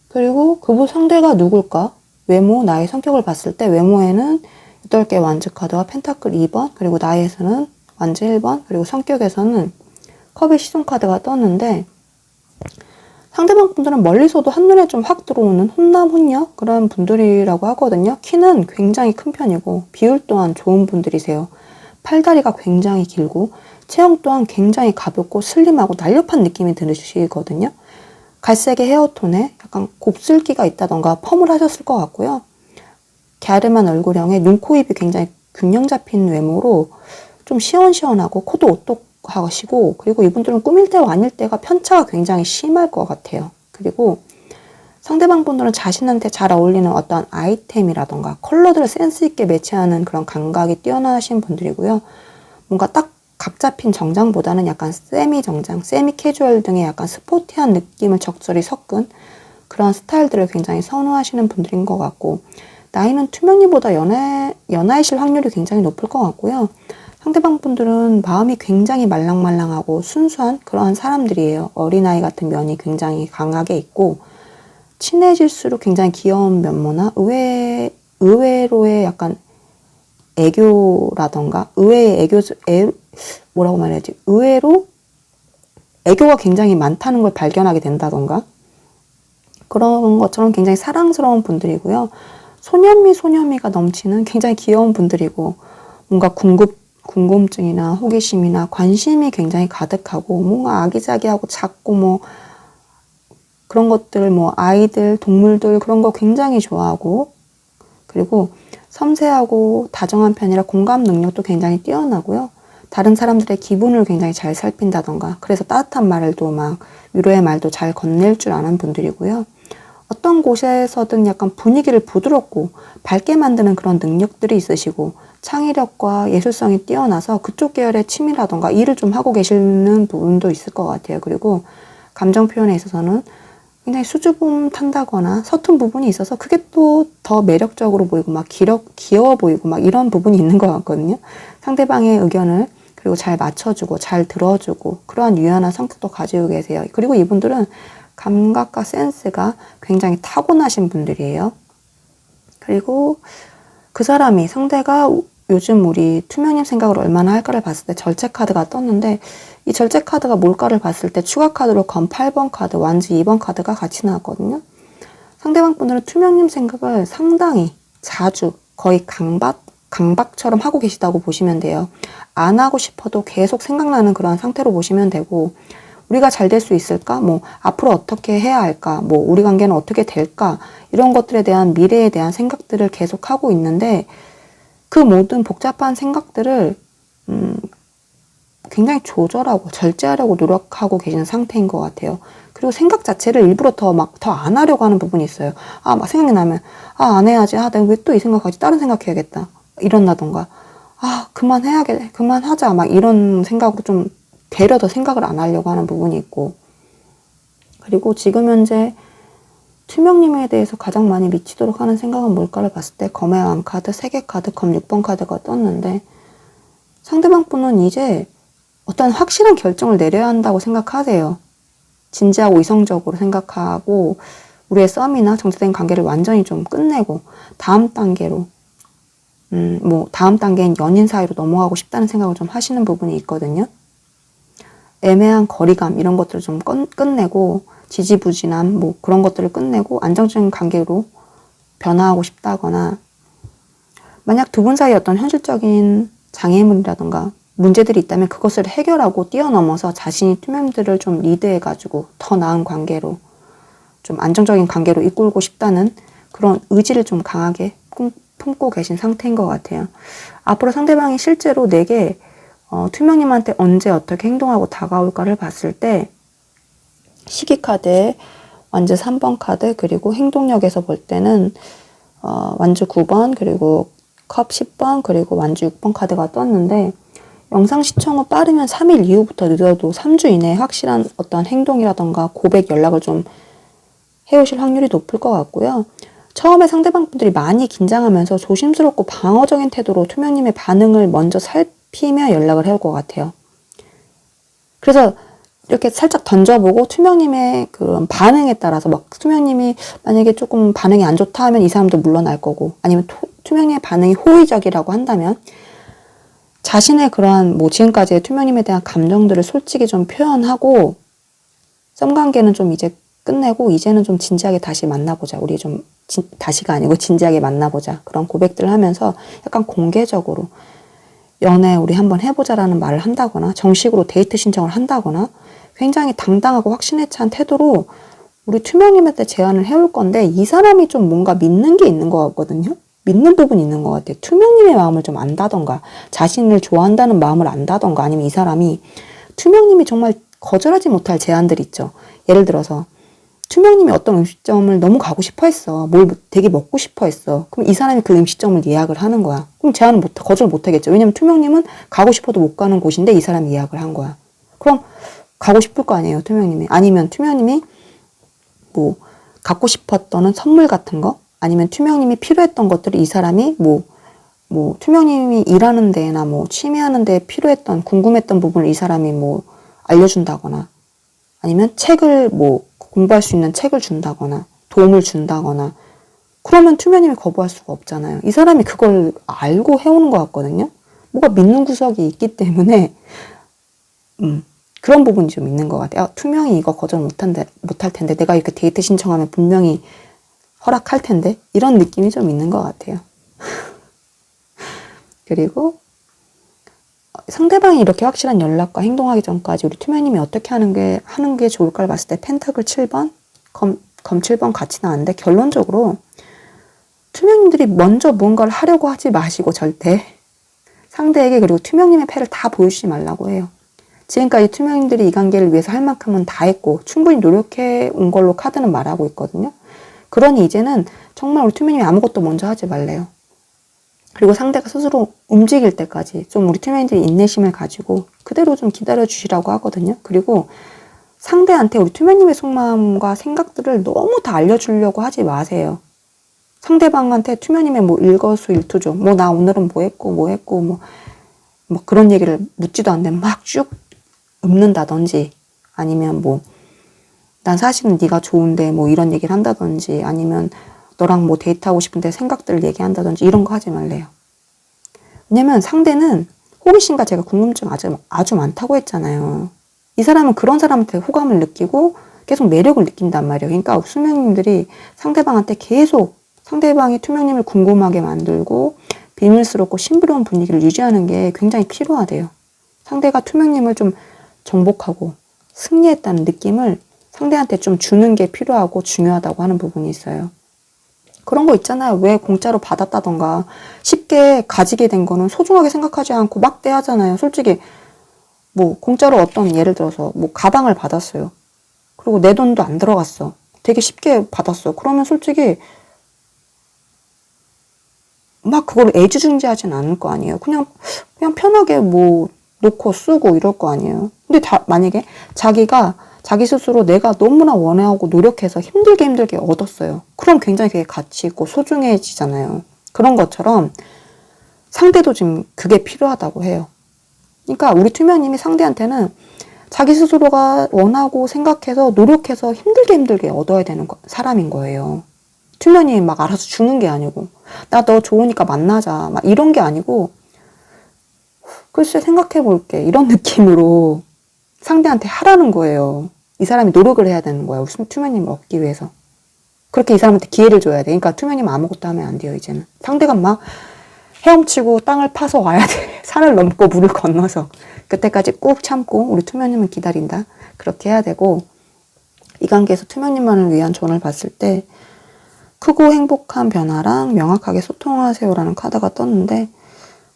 Speaker 1: 그리고 그분 상대가 누굴까? 외모, 나의 성격을 봤을 때 외모에는 8개 완즈 카드와 펜타클 2번, 그리고 나이에서는 완즈 1번, 그리고 성격에서는 컵의 시종 카드가 떴는데, 상대방 분들은 멀리서도 한눈에 좀 확 들어오는 훈남 훈녀 그런 분들이라고 하거든요. 키는 굉장히 큰 편이고 비율 또한 좋은 분들이세요. 팔다리가 굉장히 길고 체형 또한 굉장히 가볍고 슬림하고 날렵한 느낌이 들으시거든요. 갈색의 헤어톤에 약간 곱슬기가 있다던가 펌을 하셨을 것 같고요. 갸름한 얼굴형에 눈, 코, 입이 굉장히 균형 잡힌 외모로 좀 시원시원하고 코도 오똑하시고, 그리고 이분들은 꾸밀 때와 아닐 때가 편차가 굉장히 심할 것 같아요. 그리고 상대방 분들은 자신한테 잘 어울리는 어떤 아이템이라던가 컬러들을 센스 있게 매치하는 그런 감각이 뛰어나신 분들이고요. 뭔가 딱 각 잡힌 정장보다는 약간 세미 정장, 세미 캐주얼 등의 약간 스포티한 느낌을 적절히 섞은 그런 스타일들을 굉장히 선호하시는 분들인 것 같고, 나이는 투명이보다 연하이실 확률이 굉장히 높을 것 같고요. 상대방 분들은 마음이 굉장히 말랑말랑하고 순수한 그러한 사람들이에요. 어린아이 같은 면이 굉장히 강하게 있고, 친해질수록 굉장히 귀여운 면모나 의외로의 약간 애교라던가, 뭐라고 말해야지? 의외로 애교가 굉장히 많다는 걸 발견하게 된다던가, 그런 것처럼 굉장히 사랑스러운 분들이고요. 소년미가 넘치는 굉장히 귀여운 분들이고, 뭔가 궁금증이나 호기심이나 관심이 굉장히 가득하고, 뭔가 아기자기하고 작고 뭐, 그런 것들, 뭐, 아이들, 동물들, 그런 거 굉장히 좋아하고, 그리고 섬세하고 다정한 편이라 공감 능력도 굉장히 뛰어나고요. 다른 사람들의 기분을 굉장히 잘 살핀다던가, 그래서 따뜻한 말도 막 위로의 말도 잘 건넬 줄 아는 분들이고요. 어떤 곳에서든 약간 분위기를 부드럽고 밝게 만드는 그런 능력들이 있으시고, 창의력과 예술성이 뛰어나서 그쪽 계열의 취미라던가 일을 좀 하고 계시는 부분도 있을 것 같아요. 그리고 감정 표현에 있어서는 굉장히 수줍음 탄다거나 서툰 부분이 있어서 그게 또 더 매력적으로 보이고 막 귀여워 보이고 막 이런 부분이 있는 것 같거든요. 상대방의 의견을 그리고 잘 맞춰주고 잘 들어주고 그러한 유연한 성격도 가지고 계세요. 그리고 이분들은 감각과 센스가 굉장히 타고나신 분들이에요. 그리고 그 사람이 상대가 요즘 우리 투명님 생각을 얼마나 할까를 봤을 때 절제 카드가 떴는데, 이 절제 카드가 뭘까를 봤을 때 추가 카드로 검 8번 카드, 완지 2번 카드가 같이 나왔거든요. 상대방 분들은 투명님 생각을 상당히 자주 거의 강박처럼 하고 계시다고 보시면 돼요. 안 하고 싶어도 계속 생각나는 그런 상태로 보시면 되고, 우리가 잘 될 수 있을까? 뭐 앞으로 어떻게 해야 할까? 뭐 우리 관계는 어떻게 될까? 이런 것들에 대한 미래에 대한 생각들을 계속 하고 있는데, 그 모든 복잡한 생각들을 굉장히 조절하고 절제하려고 노력하고 계시는 상태인 것 같아요. 그리고 생각 자체를 일부러 더 안 하려고 하는 부분이 있어요. 막 생각이 나면, 안 해야지. 내가 왜 또 이 생각하지? 다른 생각해야겠다. 이런다던가. 그만하자. 막 이런 생각으로 좀 되려 더 생각을 안 하려고 하는 부분이 있고. 그리고 지금 현재 투명님에 대해서 가장 많이 미치도록 하는 생각은 뭘까를 봤을 때 검의 왕카드, 세개 카드, 검 6번 카드가 떴는데, 상대방 분은 이제 어떤 확실한 결정을 내려야 한다고 생각하세요. 진지하고 이성적으로 생각하고 우리의 썸이나 정체된 관계를 완전히 좀 끝내고 다음 단계로 다음 단계인 연인 사이로 넘어가고 싶다는 생각을 좀 하시는 부분이 있거든요. 애매한 거리감 이런 것들을 좀 끝내고 지지부진함 뭐 그런 것들을 끝내고 안정적인 관계로 변화하고 싶다거나, 만약 두 분 사이에 어떤 현실적인 장애물이라던가 문제들이 있다면 그것을 해결하고 뛰어넘어서 자신이 투명들을 좀 리드해가지고 더 나은 관계로, 좀 안정적인 관계로 이끌고 싶다는 그런 의지를 좀 강하게 품고 계신 상태인 것 같아요. 앞으로 상대방이 실제로 내게 투명님한테 언제 어떻게 행동하고 다가올까를 봤을 때, 시기 카드에 완주 3번 카드, 그리고 행동력에서 볼 때는 완주 9번, 그리고 컵 10번, 그리고 완주 6번 카드가 떴는데, 영상 시청 후 빠르면 3일 이후부터 늦어도 3주 이내에 확실한 어떤 행동이라던가 고백 연락을 좀 해오실 확률이 높을 것 같고요. 처음에 상대방 분들이 많이 긴장하면서 조심스럽고 방어적인 태도로 투명님의 반응을 먼저 살피며 연락을 해올 것 같아요. 그래서 이렇게 살짝 던져보고 투명님의 그런 반응에 따라서 투명님이 만약에 조금 반응이 안 좋다 하면 이 사람도 물러날 거고, 아니면 투명님의 반응이 호의적이라고 한다면 자신의 그러한 지금까지의 투명님에 대한 감정들을 솔직히 좀 표현하고, 썸 관계는 좀 이제 끝내고 이제는 좀 진지하게 다시 만나보자. 우리 좀 다시가 아니고 진지하게 만나보자. 그런 고백들을 하면서 약간 공개적으로 연애 우리 한번 해보자라는 말을 한다거나 정식으로 데이트 신청을 한다거나 굉장히 당당하고 확신에 찬 태도로 우리 투명님한테 제안을 해올 건데 이 사람이 좀 뭔가 믿는 게 있는 것 같거든요. 믿는 부분이 있는 것 같아요. 투명님의 마음을 좀 안다던가 자신을 좋아한다는 마음을 안다던가 아니면 이 사람이 투명님이 정말 거절하지 못할 제안들 있죠. 예를 들어서 투명님이 어떤 음식점을 너무 가고 싶어 했어. 뭘 되게 먹고 싶어 했어. 그럼 이 사람이 그 음식점을 예약을 하는 거야. 그럼 제안을 거절 못 하겠죠. 왜냐면 투명님은 가고 싶어도 못 가는 곳인데 이 사람이 예약을 한 거야. 그럼 가고 싶을 거 아니에요, 투명님이. 아니면 투명님이 뭐 갖고 싶었던 선물 같은 거, 아니면 투명님이 필요했던 것들을 이 사람이 뭐 투명님이 일하는 데나 뭐 취미하는 데 필요했던 궁금했던 부분을 이 사람이 뭐 알려준다거나, 아니면 책을 뭐 공부할 수 있는 책을 준다거나 도움을 준다거나, 그러면 투명님이 거부할 수가 없잖아요. 이 사람이 그걸 알고 해오는 것 같거든요. 뭐가 믿는 구석이 있기 때문에 그런 부분이 좀 있는 것 같아요. 투명이 이거 거절 못할 텐데 내가 이렇게 데이트 신청하면 분명히 허락할 텐데, 이런 느낌이 좀 있는 것 같아요. 그리고 상대방이 이렇게 확실한 연락과 행동하기 전까지 우리 투명님이 어떻게 하는 게 좋을까를 봤을 때 펜타클 7번, 검 7번 같이 나왔는데, 결론적으로 투명님들이 먼저 무언가를 하려고 하지 마시고 절대 상대에게, 그리고 투명님의 패를 다 보여주지 말라고 해요. 지금까지 투명님들이 이 관계를 위해서 할 만큼은 다 했고 충분히 노력해 온 걸로 카드는 말하고 있거든요. 그러니 이제는 정말 우리 투명님이 아무것도 먼저 하지 말래요. 그리고 상대가 스스로 움직일 때까지 좀 우리 투명인들이 인내심을 가지고 그대로 좀 기다려 주시라고 하거든요. 그리고 상대한테 우리 투명님의 속마음과 생각들을 너무 다 알려주려고 하지 마세요. 상대방한테 투명님의 뭐 일거수일투족, 뭐 나 오늘은 뭐 했고 뭐 그런 얘기를 묻지도 않는데 막 쭉 읊는다든지, 아니면 뭐 난 사실은 네가 좋은데 뭐 이런 얘기를 한다든지, 아니면 너랑 뭐 데이트하고 싶은데 생각들을 얘기한다든지, 이런 거 하지 말래요. 왜냐면 상대는 호기심과 제가 궁금증 아주 많다고 했잖아요. 이 사람은 그런 사람한테 호감을 느끼고 계속 매력을 느낀단 말이에요. 그러니까 투명님들이 상대방한테 계속 상대방이 투명님을 궁금하게 만들고 비밀스럽고 신비로운 분위기를 유지하는 게 굉장히 필요하대요. 상대가 투명님을 좀 정복하고 승리했다는 느낌을 상대한테 좀 주는 게 필요하고 중요하다고 하는 부분이 있어요. 그런 거 있잖아요. 왜 공짜로 받았다던가 쉽게 가지게 된 거는 소중하게 생각하지 않고 막 떼하잖아요. 솔직히 뭐 공짜로 어떤, 예를 들어서 뭐 가방을 받았어요. 그리고 내 돈도 안 들어갔어. 되게 쉽게 받았어. 그러면 솔직히 막 그걸 애지중지하진 않을 거 아니에요. 그냥 편하게 뭐 놓고 쓰고 이럴 거 아니에요. 근데 만약에 자기 스스로 내가 너무나 원하고 노력해서 힘들게 얻었어요. 그럼 굉장히 그게 가치 있고 소중해지잖아요. 그런 것처럼 상대도 지금 그게 필요하다고 해요. 그러니까 우리 투명님이 상대한테는 자기 스스로가 원하고 생각해서 노력해서 힘들게 얻어야 되는 사람인 거예요. 투명님이 막 알아서 주는 게 아니고, 나 너 좋으니까 만나자 막 이런 게 아니고, 글쎄 생각해 볼게 이런 느낌으로 상대한테 하라는 거예요. 이 사람이 노력을 해야 되는 거예요. 투명님을 얻기 위해서. 그렇게 이 사람한테 기회를 줘야 돼. 그러니까 투명님은 아무것도 하면 안 돼요. 이제는 상대가 막 헤엄치고 땅을 파서 와야 돼. 산을 넘고 물을 건너서. 그때까지 꾹 참고 우리 투명님은 기다린다. 그렇게 해야 되고, 이 관계에서 투명님만을 위한 조언을 봤을 때 크고 행복한 변화랑 명확하게 소통하세요라는 카드가 떴는데,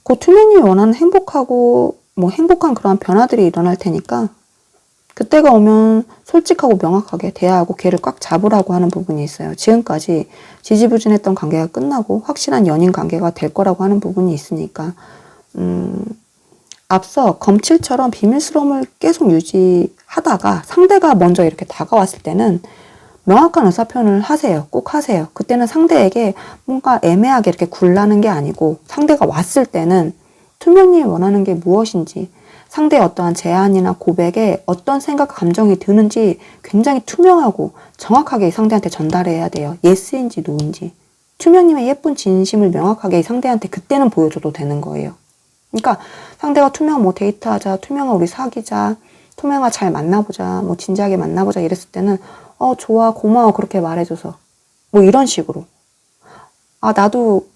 Speaker 1: 그 투명님이 원하는 행복한 그러한 변화들이 일어날 테니까 그때가 오면 솔직하고 명확하게 대화하고 걔를 꽉 잡으라고 하는 부분이 있어요. 지금까지 지지부진했던 관계가 끝나고 확실한 연인 관계가 될 거라고 하는 부분이 있으니까 앞서 검칠처럼 비밀스러움을 계속 유지하다가 상대가 먼저 이렇게 다가왔을 때는 명확한 의사표현을 하세요. 꼭 하세요. 그때는 상대에게 뭔가 애매하게 이렇게 굴라는 게 아니고, 상대가 왔을 때는 투명님이 원하는 게 무엇인지, 상대의 어떠한 제안이나 고백에 어떤 생각, 감정이 드는지 굉장히 투명하고 정확하게 상대한테 전달해야 돼요. 예스인지 노인지. 투명님의 예쁜 진심을 명확하게 상대한테 그때는 보여줘도 되는 거예요. 그러니까 상대가 투명 뭐 데이트하자, 투명아 우리 사귀자, 투명아 잘 만나보자, 뭐 진지하게 만나보자 이랬을 때는 좋아, 고마워 그렇게 말해줘서 뭐 이런 식으로, 나도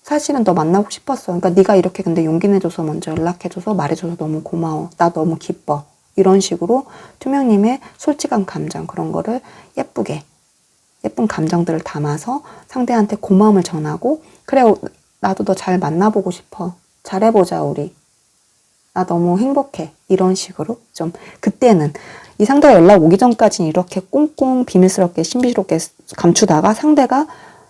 Speaker 1: 사실은 너 만나고 싶었어. 그러니까 네가 이렇게 근데 용기 내줘서 먼저 연락해줘서 말해줘서 너무 고마워. 나 너무 기뻐. 이런 식으로 투명님의 솔직한 감정, 그런 거를 예쁘게, 예쁜 감정들을 담아서 상대한테 고마움을 전하고, 그래, 나도 너 잘 만나보고 싶어. 잘해보자, 우리. 나 너무 행복해. 이런 식으로 좀, 그때는 이 상대가 연락 오기 전까지는 이렇게 꽁꽁 비밀스럽게 신비스럽게 감추다가 상대가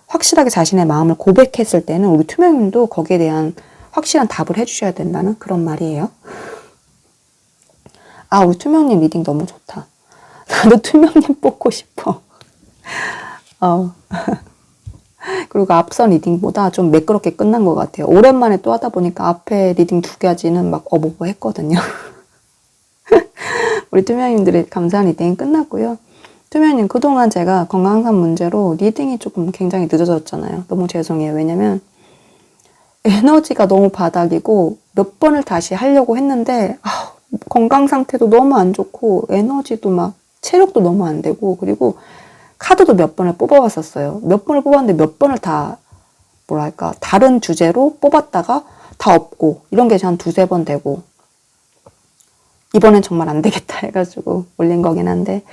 Speaker 1: 확실하게 자신의 마음을 고백했을 때는 우리 투명님도 거기에 대한 확실한 답을 해주셔야 된다는 그런 말이에요. 아, 우리 투명님 리딩 너무 좋다. 나도 투명님 뽑고 싶어. 그리고 앞선 리딩보다 좀 매끄럽게 끝난 것 같아요. 오랜만에 또 하다 보니까 앞에 리딩 2가지는 막 어버버 했거든요. 우리 투명님들의 감사한 리딩이 끝났고요. 투명님, 그동안 제가 건강상 문제로 리딩이 조금 굉장히 늦어졌잖아요. 너무 죄송해요. 왜냐면 에너지가 너무 바닥이고 몇 번을 다시 하려고 했는데 건강 상태도 너무 안 좋고 에너지도 막 체력도 너무 안 되고, 그리고 카드도 몇 번을 뽑아봤었어요. 몇 번을 뽑았는데 몇 번을 다 뭐랄까 다른 주제로 뽑았다가 다 없고, 이런 게 한 2-3번 되고, 이번엔 정말 안 되겠다 해가지고 올린 거긴 한데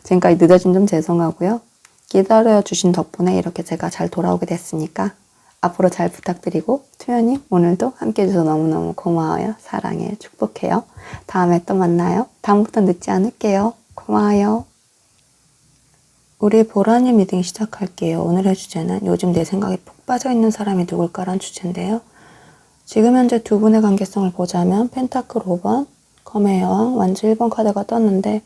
Speaker 1: 지금까지 늦어진 점 죄송하고요. 기다려주신 덕분에 이렇게 제가 잘 돌아오게 됐으니까 앞으로 잘 부탁드리고, 투명님 오늘도 함께 해주셔서 너무너무 고마워요. 사랑해요. 축복해요. 다음에 또 만나요. 다음부터 늦지 않을게요. 고마워요. 우리 보라님 리딩 시작할게요. 오늘의 주제는 요즘 내 생각에 푹 빠져있는 사람이 누굴까란 주제인데요. 지금 현재 두 분의 관계성을 보자면 펜타클 5번, 검의 여왕, 완지 1번 카드가 떴는데,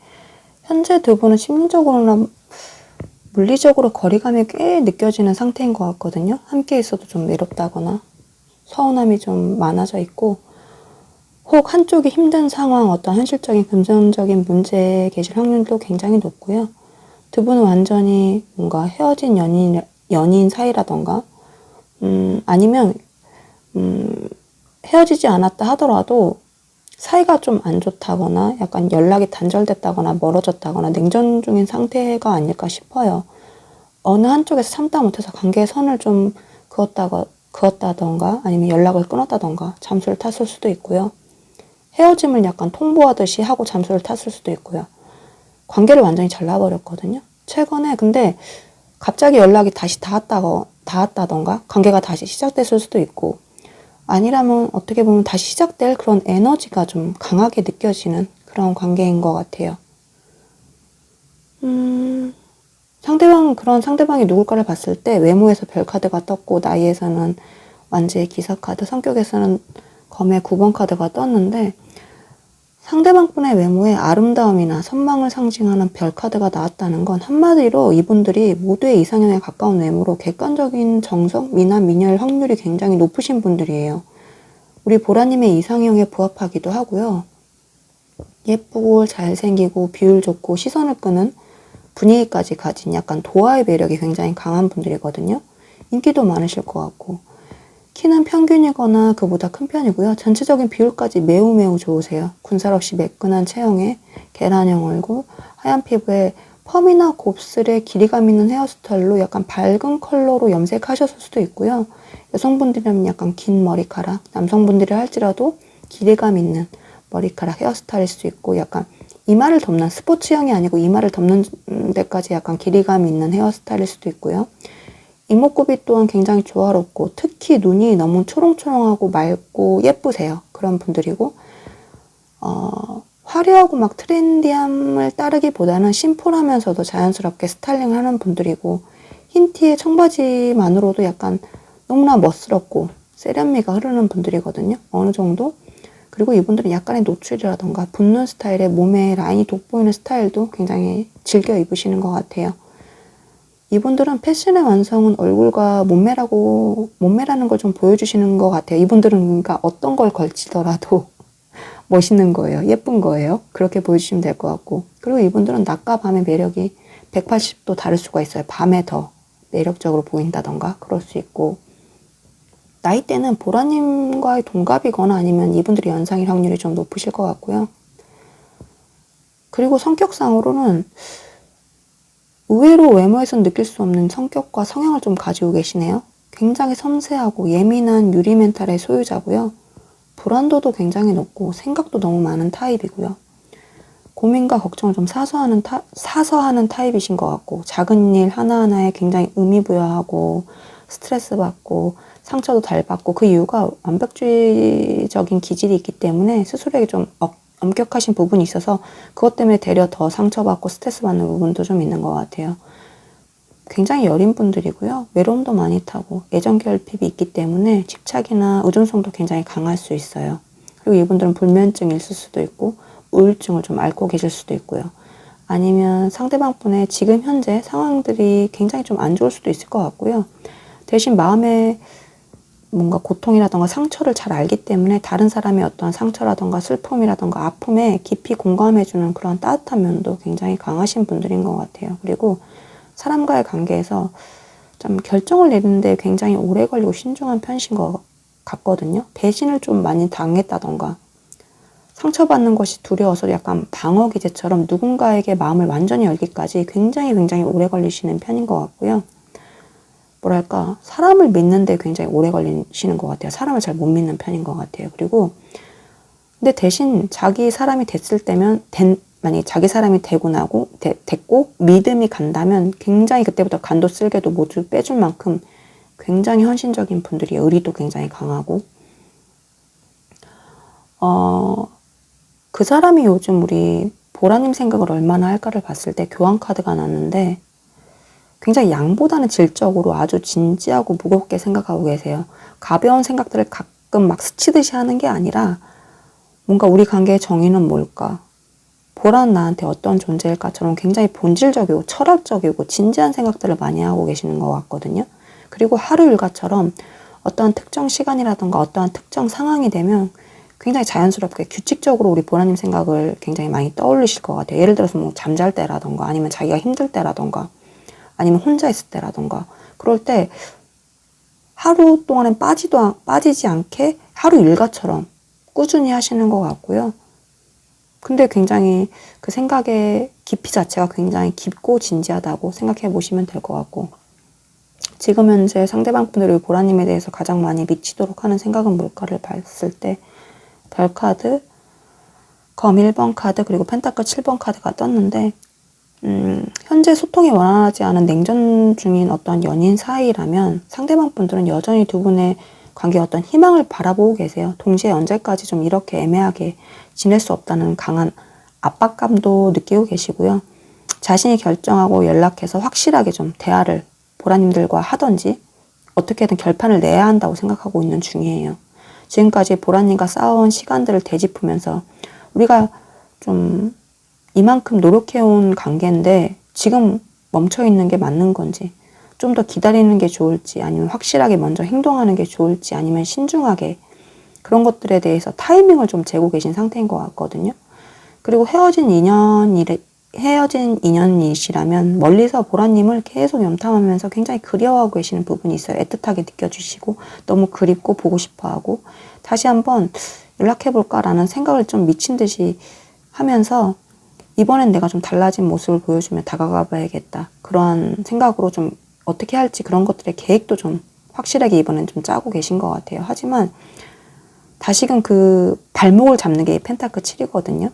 Speaker 1: 현재 두 분은 심리적으로나 물리적으로 거리감이 꽤 느껴지는 상태인 것 같거든요. 함께 있어도 좀 외롭다거나 서운함이 좀 많아져 있고, 혹 한쪽이 힘든 상황, 어떤 현실적인 금전적인 문제에 계실 확률도 굉장히 높고요. 두 분은 완전히 뭔가 헤어진 연인 사이라던가, 아니면 헤어지지 않았다 하더라도 사이가 좀 안 좋다거나 약간 연락이 단절됐다거나 멀어졌다거나 냉전 중인 상태가 아닐까 싶어요. 어느 한쪽에서 참다 못해서 관계의 선을 좀 그었다던가 아니면 연락을 끊었다던가 잠수를 탔을 수도 있고요. 헤어짐을 약간 통보하듯이 하고 잠수를 탔을 수도 있고요. 관계를 완전히 잘라버렸거든요. 최근에 근데 갑자기 연락이 다시 닿았다던가 관계가 다시 시작됐을 수도 있고, 아니라면 어떻게 보면 다시 시작될 그런 에너지가 좀 강하게 느껴지는 그런 관계인 것 같아요. 그런 상대방이 누굴까를 봤을 때 외모에서 별카드가 떴고, 나이에서는 완지의 기사카드, 성격에서는 검의 9번 카드가 떴는데, 상대방분의 외모에 아름다움이나 선망을 상징하는 별카드가 나왔다는 건 한마디로 이분들이 모두의 이상형에 가까운 외모로 객관적인 정석, 미남, 미녀일 확률이 굉장히 높으신 분들이에요. 우리 보라님의 이상형에 부합하기도 하고요. 예쁘고 잘생기고 비율 좋고 시선을 끄는 분위기까지 가진 약간 도화의 매력이 굉장히 강한 분들이거든요. 인기도 많으실 것 같고, 키는 평균이거나 그보다 큰 편이고요. 전체적인 비율까지 매우 매우 좋으세요. 군살 없이 매끈한 체형에 계란형 얼굴, 하얀 피부에 펌이나 곱슬에 길이감 있는 헤어스타일로 약간 밝은 컬러로 염색하셨을 수도 있고요. 여성분들이라면 약간 긴 머리카락, 남성분들이 할지라도 길이감 있는 머리카락 헤어스타일일 수 있고, 약간 이마를 덮는, 스포츠형이 아니고 이마를 덮는 데까지 약간 길이감 있는 헤어스타일일 수도 있고요. 이목구비 또한 굉장히 조화롭고, 특히 눈이 너무 초롱초롱하고 맑고 예쁘세요. 그런 분들이고, 화려하고 막 트렌디함을 따르기보다는 심플하면서도 자연스럽게 스타일링을 하는 분들이고, 흰 티에 청바지만으로도 약간 너무나 멋스럽고 세련미가 흐르는 분들이거든요. 어느 정도. 그리고 이분들은 약간의 노출이라던가 붙는 스타일의 몸에 라인이 돋보이는 스타일도 굉장히 즐겨 입으시는 것 같아요. 이분들은 패션의 완성은 얼굴과 몸매라는 걸 좀 보여주시는 것 같아요. 이분들은 그러니까 어떤 걸 걸치더라도 멋있는 거예요. 예쁜 거예요. 그렇게 보여주시면 될 것 같고. 그리고 이분들은 낮과 밤의 매력이 180도 다를 수가 있어요. 밤에 더 매력적으로 보인다던가 그럴 수 있고, 나이대는 보라님과의 동갑이거나 아니면 이분들이 연상일 확률이 좀 높으실 것 같고요. 그리고 성격상으로는 의외로 외모에선 느낄 수 없는 성격과 성향을 좀 가지고 계시네요. 굉장히 섬세하고 예민한 유리 멘탈의 소유자고요. 불안도도 굉장히 높고 생각도 너무 많은 타입이고요. 고민과 걱정을 좀 사서 하는 타입이신 것 같고, 작은 일 하나하나에 굉장히 의미 부여하고 스트레스 받고 상처도 잘 받고, 그 이유가 완벽주의적인 기질이 있기 때문에 스스로에게 좀 엄격하신 부분이 있어서 그것 때문에 되려 더 상처받고 스트레스 받는 부분도 좀 있는 것 같아요. 굉장히 여린 분들이고요. 외로움도 많이 타고 애정 결핍이 있기 때문에 집착이나 의존성도 굉장히 강할 수 있어요. 그리고 이분들은 불면증이 있을 수도 있고 우울증을 좀 앓고 계실 수도 있고요. 아니면 상대방 분의 지금 현재 상황들이 굉장히 좀 안 좋을 수도 있을 것 같고요. 대신 마음에 뭔가 고통이라던가 상처를 잘 알기 때문에 다른 사람의 어떤 상처라던가 슬픔이라던가 아픔에 깊이 공감해주는 그런 따뜻한 면도 굉장히 강하신 분들인 것 같아요. 그리고 사람과의 관계에서 좀 결정을 내리는데 굉장히 오래 걸리고 신중한 편이신 것 같거든요. 배신을 좀 많이 당했다던가 상처받는 것이 두려워서 약간 방어 기제처럼 누군가에게 마음을 완전히 열기까지 굉장히 오래 걸리시는 편인 것 같고요. 뭐랄까, 사람을 믿는데 굉장히 오래 걸리시는 것 같아요. 사람을 잘 못 믿는 편인 것 같아요. 그리고 근데 대신 자기 사람이 됐을 때면 만약에 자기 사람이 됐고 믿음이 간다면 굉장히 그때부터 간도 쓸개도 모두 빼줄 만큼 굉장히 헌신적인 분들이에요. 의리도 굉장히 강하고 그 사람이 요즘 우리 보라님 생각을 얼마나 할까를 봤을 때 교환 카드가 났는데 굉장히 양보다는 질적으로 아주 진지하고 무겁게 생각하고 계세요. 가벼운 생각들을 가끔 막 스치듯이 하는 게 아니라 뭔가 우리 관계의 정의는 뭘까? 보라는 나한테 어떤 존재일까처럼 굉장히 본질적이고 철학적이고 진지한 생각들을 많이 하고 계시는 것 같거든요. 그리고 하루 일과처럼 어떠한 특정 시간이라던가 어떠한 특정 상황이 되면 굉장히 자연스럽게 규칙적으로 우리 보라님 생각을 굉장히 많이 떠올리실 것 같아요. 예를 들어서 뭐 잠잘 때라던가 아니면 자기가 힘들 때라던가 아니면 혼자 있을 때라던가 그럴 때 하루 동안은 빠지지 않게 하루 일과처럼 꾸준히 하시는 것 같고요. 근데 굉장히 그 생각의 깊이 자체가 굉장히 깊고 진지하다고 생각해 보시면 될 것 같고 지금 현재 상대방 분들이 보라님에 대해서 가장 많이 미치도록 하는 생각은 뭘까를 봤을 때 별카드, 검 1번 카드 그리고 펜타클 7번 카드가 떴는데 현재 소통이 원활하지 않은 냉전 중인 어떤 연인 사이라면 상대방 분들은 여전히 두 분의 관계에 어떤 희망을 바라보고 계세요. 동시에 언제까지 좀 이렇게 애매하게 지낼 수 없다는 강한 압박감도 느끼고 계시고요. 자신이 결정하고 연락해서 확실하게 좀 대화를 보라님들과 하던지 어떻게든 결판을 내야 한다고 생각하고 있는 중이에요. 지금까지 보라님과 싸워온 시간들을 되짚으면서 우리가 좀 이만큼 노력해온 관계인데 지금 멈춰있는 게 맞는 건지 좀 더 기다리는 게 좋을지 아니면 확실하게 먼저 행동하는 게 좋을지 아니면 신중하게 그런 것들에 대해서 타이밍을 좀 재고 계신 상태인 것 같거든요. 그리고 헤어진 인연이시라면 멀리서 보라님을 계속 염탐하면서 굉장히 그리워하고 계시는 부분이 있어요. 애틋하게 느껴주시고 너무 그립고 보고 싶어하고 다시 한번 연락해볼까라는 생각을 좀 미친 듯이 하면서 이번엔 내가 좀 달라진 모습을 보여주며 다가가 봐야겠다. 그러한 생각으로 좀 어떻게 할지 그런 것들의 계획도 좀 확실하게 이번엔 좀 짜고 계신 것 같아요. 하지만 다시금 그 발목을 잡는 게 펜타클 7이거든요.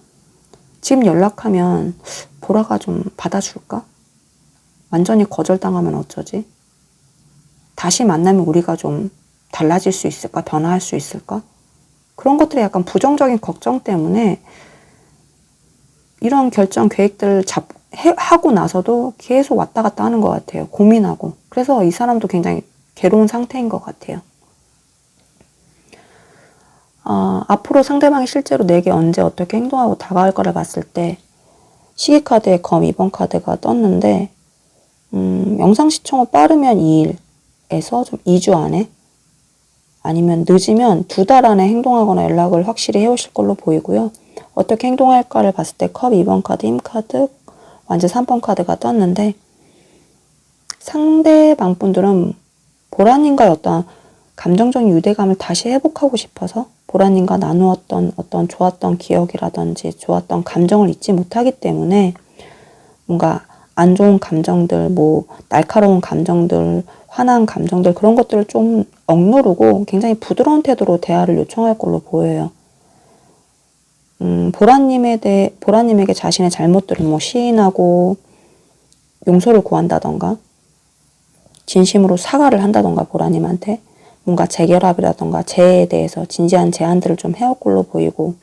Speaker 1: 지금 연락하면 보라가 좀 받아줄까? 완전히 거절당하면 어쩌지? 다시 만나면 우리가 좀 달라질 수 있을까? 변화할 수 있을까? 그런 것들이 약간 부정적인 걱정 때문에 이런 결정 계획들을 하고 나서도 계속 왔다 갔다 하는 것 같아요. 고민하고. 그래서 이 사람도 굉장히 괴로운 상태인 것 같아요. 앞으로 상대방이 실제로 내게 언제 어떻게 행동하고 다가올 거를 봤을 때 시계카드에 검 2번 카드가 떴는데 영상 시청 후 빠르면 2일에서 좀 2주 안에 아니면 늦으면 2달 안에 행동하거나 연락을 확실히 해오실 걸로 보이고요. 어떻게 행동할까를 봤을 때 컵 2번 카드, 힘카드, 완전 3번 카드가 떴는데 상대방 분들은 보라님과의 어떤 감정적인 유대감을 다시 회복하고 싶어서 보라님과 나누었던 어떤 좋았던 기억이라든지 좋았던 감정을 잊지 못하기 때문에 뭔가 안 좋은 감정들, 뭐 날카로운 감정들, 화난 감정들 그런 것들을 좀 억누르고 굉장히 부드러운 태도로 대화를 요청할 걸로 보여요. 보라님에게 자신의 잘못들을 뭐 시인하고 용서를 구한다던가, 진심으로 사과를 한다던가, 보라님한테 뭔가 재결합이라던가 재해에 대해서 진지한 제안들을 좀 해올 걸로 보이고,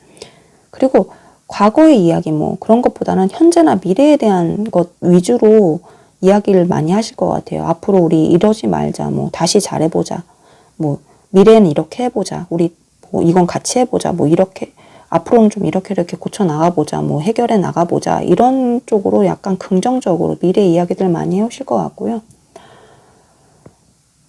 Speaker 1: 그리고 과거의 이야기 뭐 그런 것보다는 현재나 미래에 대한 것 위주로 이야기를 많이 하실 것 같아요. 앞으로 우리 이러지 말자, 뭐 다시 잘해보자, 뭐 미래에는 이렇게 해보자, 우리 뭐 이건 같이 해보자, 뭐 이렇게 앞으로는 좀 이렇게 고쳐 나가보자, 뭐 해결해 나가보자, 이런 쪽으로 약간 긍정적으로 미래 이야기들 많이 해오실 것 같고요.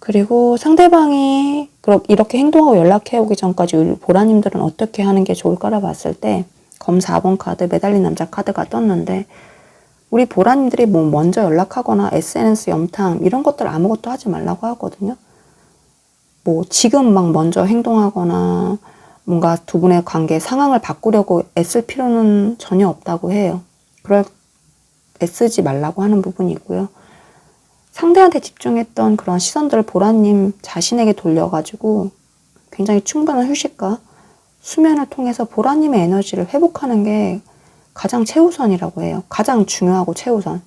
Speaker 1: 그리고 상대방이 이렇게 행동하고 연락해 오기 전까지 우리 보라님들은 어떻게 하는 게 좋을까를 봤을 때, 검 4번 카드, 매달린 남자 카드가 떴는데, 우리 보라님들이 뭐 먼저 연락하거나 SNS 염탐 이런 것들 아무것도 하지 말라고 하거든요. 뭐 지금 막 먼저 행동하거나 뭔가 두 분의 관계 상황을 바꾸려고 애쓸 필요는 전혀 없다고 해요. 애쓰지 말라고 하는 부분이 있고요. 상대한테 집중했던 그런 시선들을 보라님 자신에게 돌려가지고 굉장히 충분한 휴식과 수면을 통해서 보라님의 에너지를 회복하는 게 가장 최우선이라고 해요. 가장 중요하고 최우선.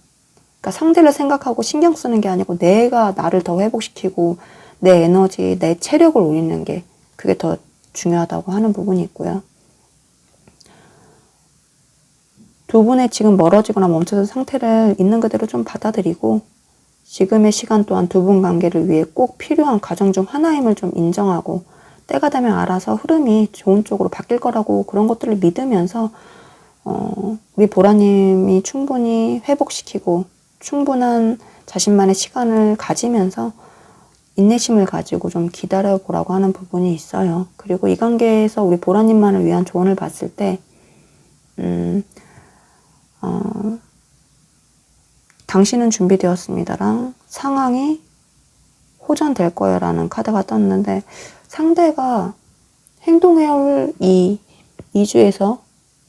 Speaker 1: 그러니까 상대를 생각하고 신경 쓰는 게 아니고 내가 나를 더 회복시키고 내 에너지, 내 체력을 올리는 게 그게 더 중요하다고 하는 부분이 있고요. 두 분의 지금 멀어지거나 멈춰진 상태를 있는 그대로 좀 받아들이고, 지금의 시간 또한 두 분 관계를 위해 꼭 필요한 과정 중 하나임을 좀 인정하고, 때가 되면 알아서 흐름이 좋은 쪽으로 바뀔 거라고 그런 것들을 믿으면서 우리 보라님이 충분히 회복시키고 충분한 자신만의 시간을 가지면서 인내심을 가지고 좀 기다려보라고 하는 부분이 있어요. 그리고 이 관계에서 우리 보라님만을 위한 조언을 봤을 때 당신은 준비되었습니다랑 상황이 호전될 거예요 라는 카드가 떴는데, 상대가 행동해올 이 2주에서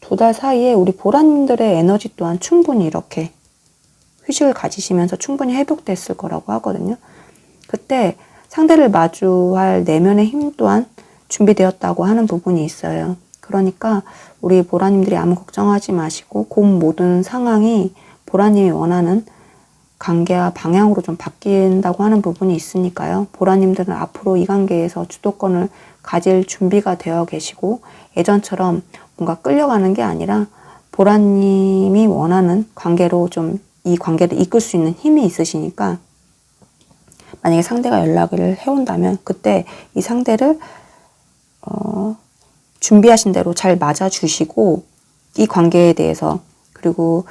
Speaker 1: 2달 사이에 우리 보라님들의 에너지 또한 충분히 이렇게 휴식을 가지시면서 충분히 회복됐을 거라고 하거든요. 그때 상대를 마주할 내면의 힘 또한 준비되었다고 하는 부분이 있어요. 그러니까 우리 보라님들이 아무 걱정하지 마시고 그 모든 상황이 보라님이 원하는 관계와 방향으로 좀 바뀐다고 하는 부분이 있으니까요. 보라님들은 앞으로 이 관계에서 주도권을 가질 준비가 되어 계시고, 예전처럼 뭔가 끌려가는 게 아니라 보라님이 원하는 관계로 좀 이 관계를 이끌 수 있는 힘이 있으시니까, 만약에 상대가 연락을 해온다면 그때 이 상대를 준비하신 대로 잘 맞아주시고, 이 관계에 대해서, 그리고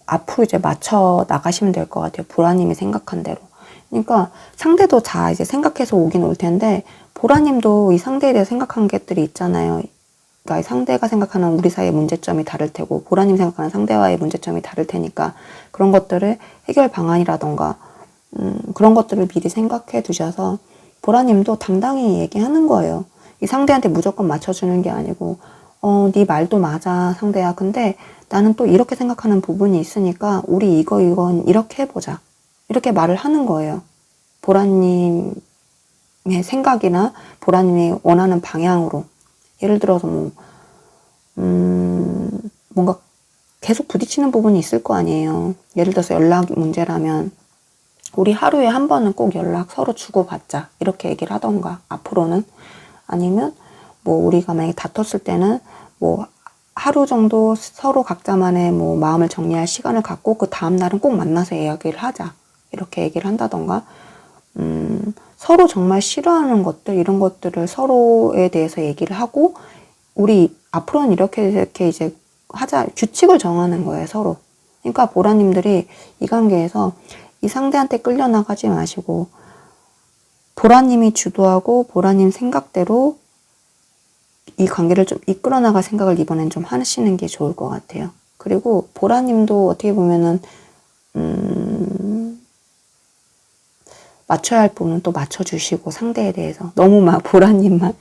Speaker 1: 앞으로 이제 맞춰 나가시면 될 것 같아요. 보라님이 생각한 대로. 그러니까 상대도 다 이제 생각해서 오긴 올 텐데, 보라님도 이 상대에 대해 생각한 것들이 있잖아요. 그러니까 상대가 생각하는 우리 사이의 문제점이 다를 테고, 보라님 생각하는 상대와의 문제점이 다를 테니까, 그런 것들을 해결 방안이라던가 그런 것들을 미리 생각해 두셔서 보라님도 당당히 얘기하는 거예요. 이 상대한테 무조건 맞춰주는 게 아니고, 네 말도 맞아 상대야. 근데 나는 또 이렇게 생각하는 부분이 있으니까 우리 이건 이렇게 해보자. 이렇게 말을 하는 거예요. 보라님의 생각이나 보라님이 원하는 방향으로. 예를 들어서 뭔가 계속 부딪히는 부분이 있을 거 아니에요. 예를 들어서 연락 문제라면 우리 하루에 한 번은 꼭 연락 서로 주고받자, 이렇게 얘기를 하던가, 앞으로는. 아니면 뭐 우리가 만약에 다퉜을 때는 뭐 하루 정도 서로 각자만의 뭐 마음을 정리할 시간을 갖고 그 다음 날은 꼭 만나서 이야기를 하자, 이렇게 얘기를 한다던가, 서로 정말 싫어하는 것들, 이런 것들을 서로에 대해서 얘기를 하고, 우리 앞으로는 이렇게 이제 하자, 규칙을 정하는 거예요, 서로. 그러니까 보라님들이 이 관계에서 이 상대한테 끌려나가지 마시고 보라님이 주도하고 보라님 생각대로 이 관계를 좀 이끌어 나갈 생각을 이번엔 좀 하시는 게 좋을 것 같아요. 그리고 보라님도 어떻게 보면은 맞춰야 할 부분은 또 맞춰주시고, 상대에 대해서 너무 막 보라님만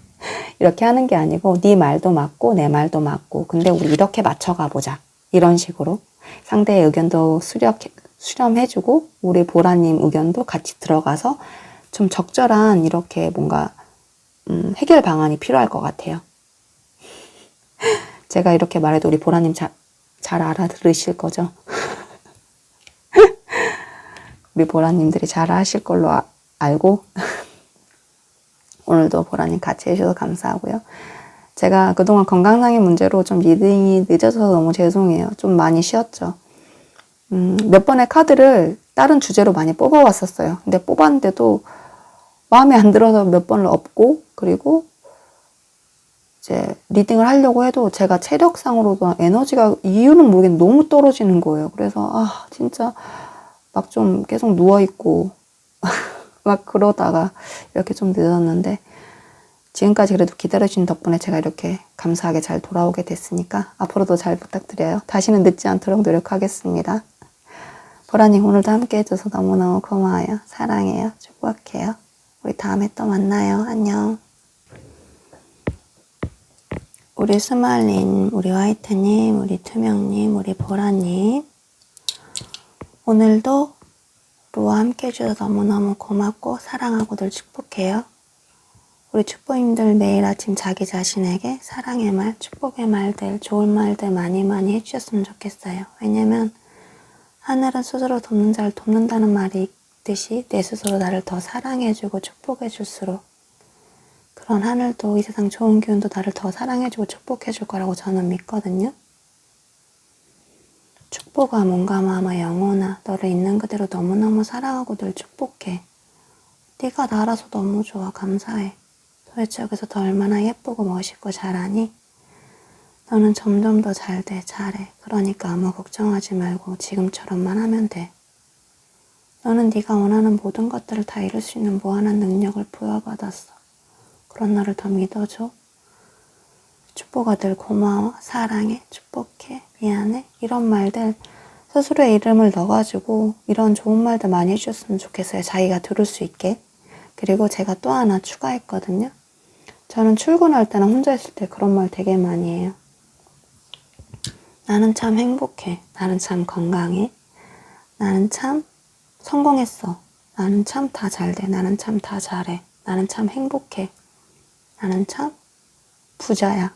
Speaker 1: 이렇게 하는 게 아니고 네 말도 맞고 내 말도 맞고, 근데 우리 이렇게 맞춰가 보자, 이런 식으로 상대의 의견도 수렴해주고 우리 보라님 의견도 같이 들어가서 좀 적절한 이렇게 뭔가 해결 방안이 필요할 것 같아요. 제가 이렇게 말해도 우리 보라님 잘 알아들으실 거죠? 우리 보라님들이 잘 하실 걸로 알고 오늘도 보라님 같이 해주셔서 감사하고요. 제가 그동안 건강상의 문제로 좀 리딩이 늦어져서 너무 죄송해요. 좀 많이 쉬었죠. 몇 번의 카드를 다른 주제로 많이 뽑아왔었어요. 근데 뽑았는데도 마음에 안 들어서 몇 번을 업고, 그리고 이제 리딩을 하려고 해도 제가 체력상으로도 에너지가 이유는 모르겠는데 너무 떨어지는 거예요. 그래서 진짜 막 좀 계속 누워있고 막 그러다가 이렇게 좀 늦었는데, 지금까지 그래도 기다려주신 덕분에 제가 이렇게 감사하게 잘 돌아오게 됐으니까 앞으로도 잘 부탁드려요. 다시는 늦지 않도록 노력하겠습니다. 보라님 오늘도 함께 해줘서 너무너무 고마워요. 사랑해요. 축복해요. 우리 다음에 또 만나요. 안녕. 우리 스마일님, 우리 화이트님, 우리 투명님, 우리 보라님, 오늘도 루와 함께 해주셔서 너무너무 고맙고 사랑하고 늘 축복해요. 우리 축복님들 매일 아침 자기 자신에게 사랑의 말, 축복의 말들, 좋은 말들 많이 많이 해주셨으면 좋겠어요. 왜냐면 하늘은 스스로 돕는 자를 돕는다는 말이 있듯이 내 스스로 나를 더 사랑해주고 축복해줄수록 그런 하늘도 이 세상 좋은 기운도 나를 더 사랑해주고 축복해줄 거라고 저는 믿거든요. 축복아 뭔가 마마 영혼아 너를 있는 그대로 너무너무 사랑하고 늘 축복해. 네가 나라서 너무 좋아. 감사해. 도대체 여기서 더 얼마나 예쁘고 멋있고 잘하니? 너는 점점 더 잘 돼. 잘해. 그러니까 아무 걱정하지 말고 지금처럼만 하면 돼. 너는 네가 원하는 모든 것들을 다 이룰 수 있는 무한한 능력을 부여받았어. 그런 너를 더 믿어줘. 축복아 늘 고마워. 사랑해. 축복해. 미안해. 이런 말들 스스로의 이름을 넣어가지고 이런 좋은 말들 많이 해주셨으면 좋겠어요. 자기가 들을 수 있게. 그리고 제가 또 하나 추가했거든요. 저는 출근할 때나 혼자 있을 때 그런 말 되게 많이 해요. 나는 참 행복해. 나는 참 건강해. 나는 참 성공했어. 나는 참 다 잘 돼. 나는 참 다 잘해. 나는 참 행복해. 나는 참 부자야.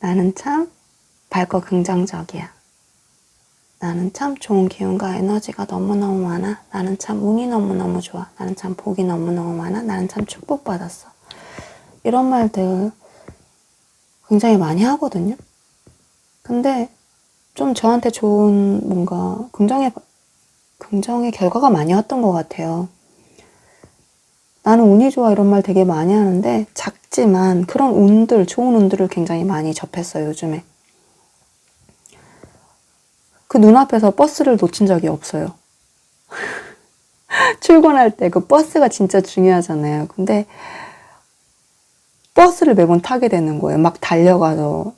Speaker 1: 나는 참 밝고 긍정적이야. 나는 참 좋은 기운과 에너지가 너무너무 많아. 나는 참 운이 너무너무 좋아. 나는 참 복이 너무너무 많아. 나는 참 축복받았어. 이런 말들 굉장히 많이 하거든요. 근데 좀 저한테 좋은 뭔가 긍정의 결과가 많이 왔던 것 같아요. 나는 운이 좋아 이런 말 되게 많이 하는데 작지만 그런 운들, 좋은 운들을 굉장히 많이 접했어요, 요즘에. 그 눈앞에서 버스를 놓친 적이 없어요. 출근할 때 그 버스가 진짜 중요하잖아요. 근데 버스를 매번 타게 되는 거예요. 막 달려가서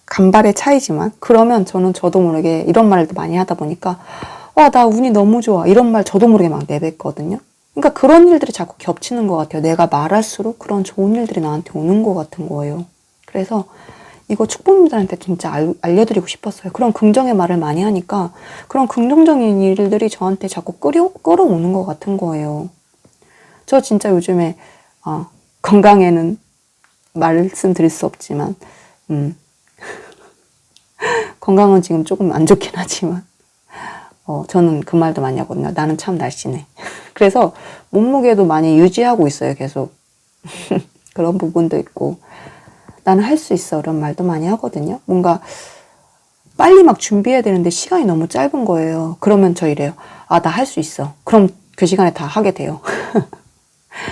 Speaker 1: 간발의 차이지만 그러면 저도 모르게 이런 말을 많이 하다 보니까 나 운이 너무 좋아 이런 말 저도 모르게 막 내뱉거든요. 그러니까 그런 일들이 자꾸 겹치는 것 같아요. 내가 말할수록 그런 좋은 일들이 나한테 오는 것 같은 거예요. 그래서 이거 축복님들한테 진짜 알려드리고 싶었어요. 그런 긍정의 말을 많이 하니까 그런 긍정적인 일들이 저한테 자꾸 끌어오는 것 같은 거예요. 저 진짜 요즘에 건강에는 말씀드릴 수 없지만 건강은 지금 조금 안 좋긴 하지만 저는 그 말도 많이 하거든요. 나는 참 날씬해. 그래서 몸무게도 많이 유지하고 있어요. 계속. 그런 부분도 있고 나는 할 수 있어 이런 말도 많이 하거든요. 뭔가 빨리 막 준비해야 되는데 시간이 너무 짧은 거예요. 그러면 저 이래요. 나 할 수 있어. 그럼 그 시간에 다 하게 돼요.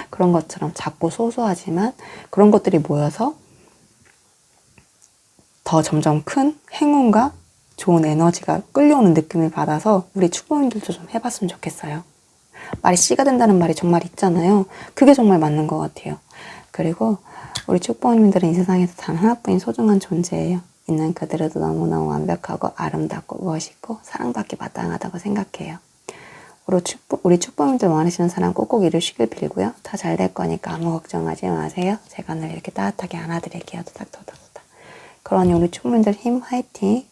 Speaker 1: 그런 것처럼 작고 소소하지만 그런 것들이 모여서 더 점점 큰 행운과 좋은 에너지가 끌려오는 느낌을 받아서 우리 축복님들도 좀 해봤으면 좋겠어요. 말이 씨가 된다는 말이 정말 있잖아요. 그게 정말 맞는 것 같아요. 그리고 우리 축복님들은 이 세상에서 단 하나뿐인 소중한 존재예요. 있는 그들에도 너무너무 완벽하고 아름답고 멋있고 사랑받기 마땅하다고 생각해요. 우리 축복님들 원하시는 사랑 꼭꼭 이루시길 빌고요. 다 잘 될 거니까 아무 걱정하지 마세요. 제가 늘 이렇게 따뜻하게 안아드릴게요. 토닥토닥토닥. 그러니 우리 축복님들 힘 화이팅!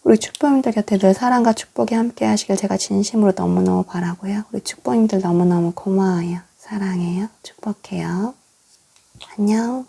Speaker 1: 우리 축복님들 곁에 늘 사랑과 축복이 함께 하시길 제가 진심으로 너무너무 바라고요. 우리 축복님들 너무너무 고마워요. 사랑해요. 축복해요. 안녕.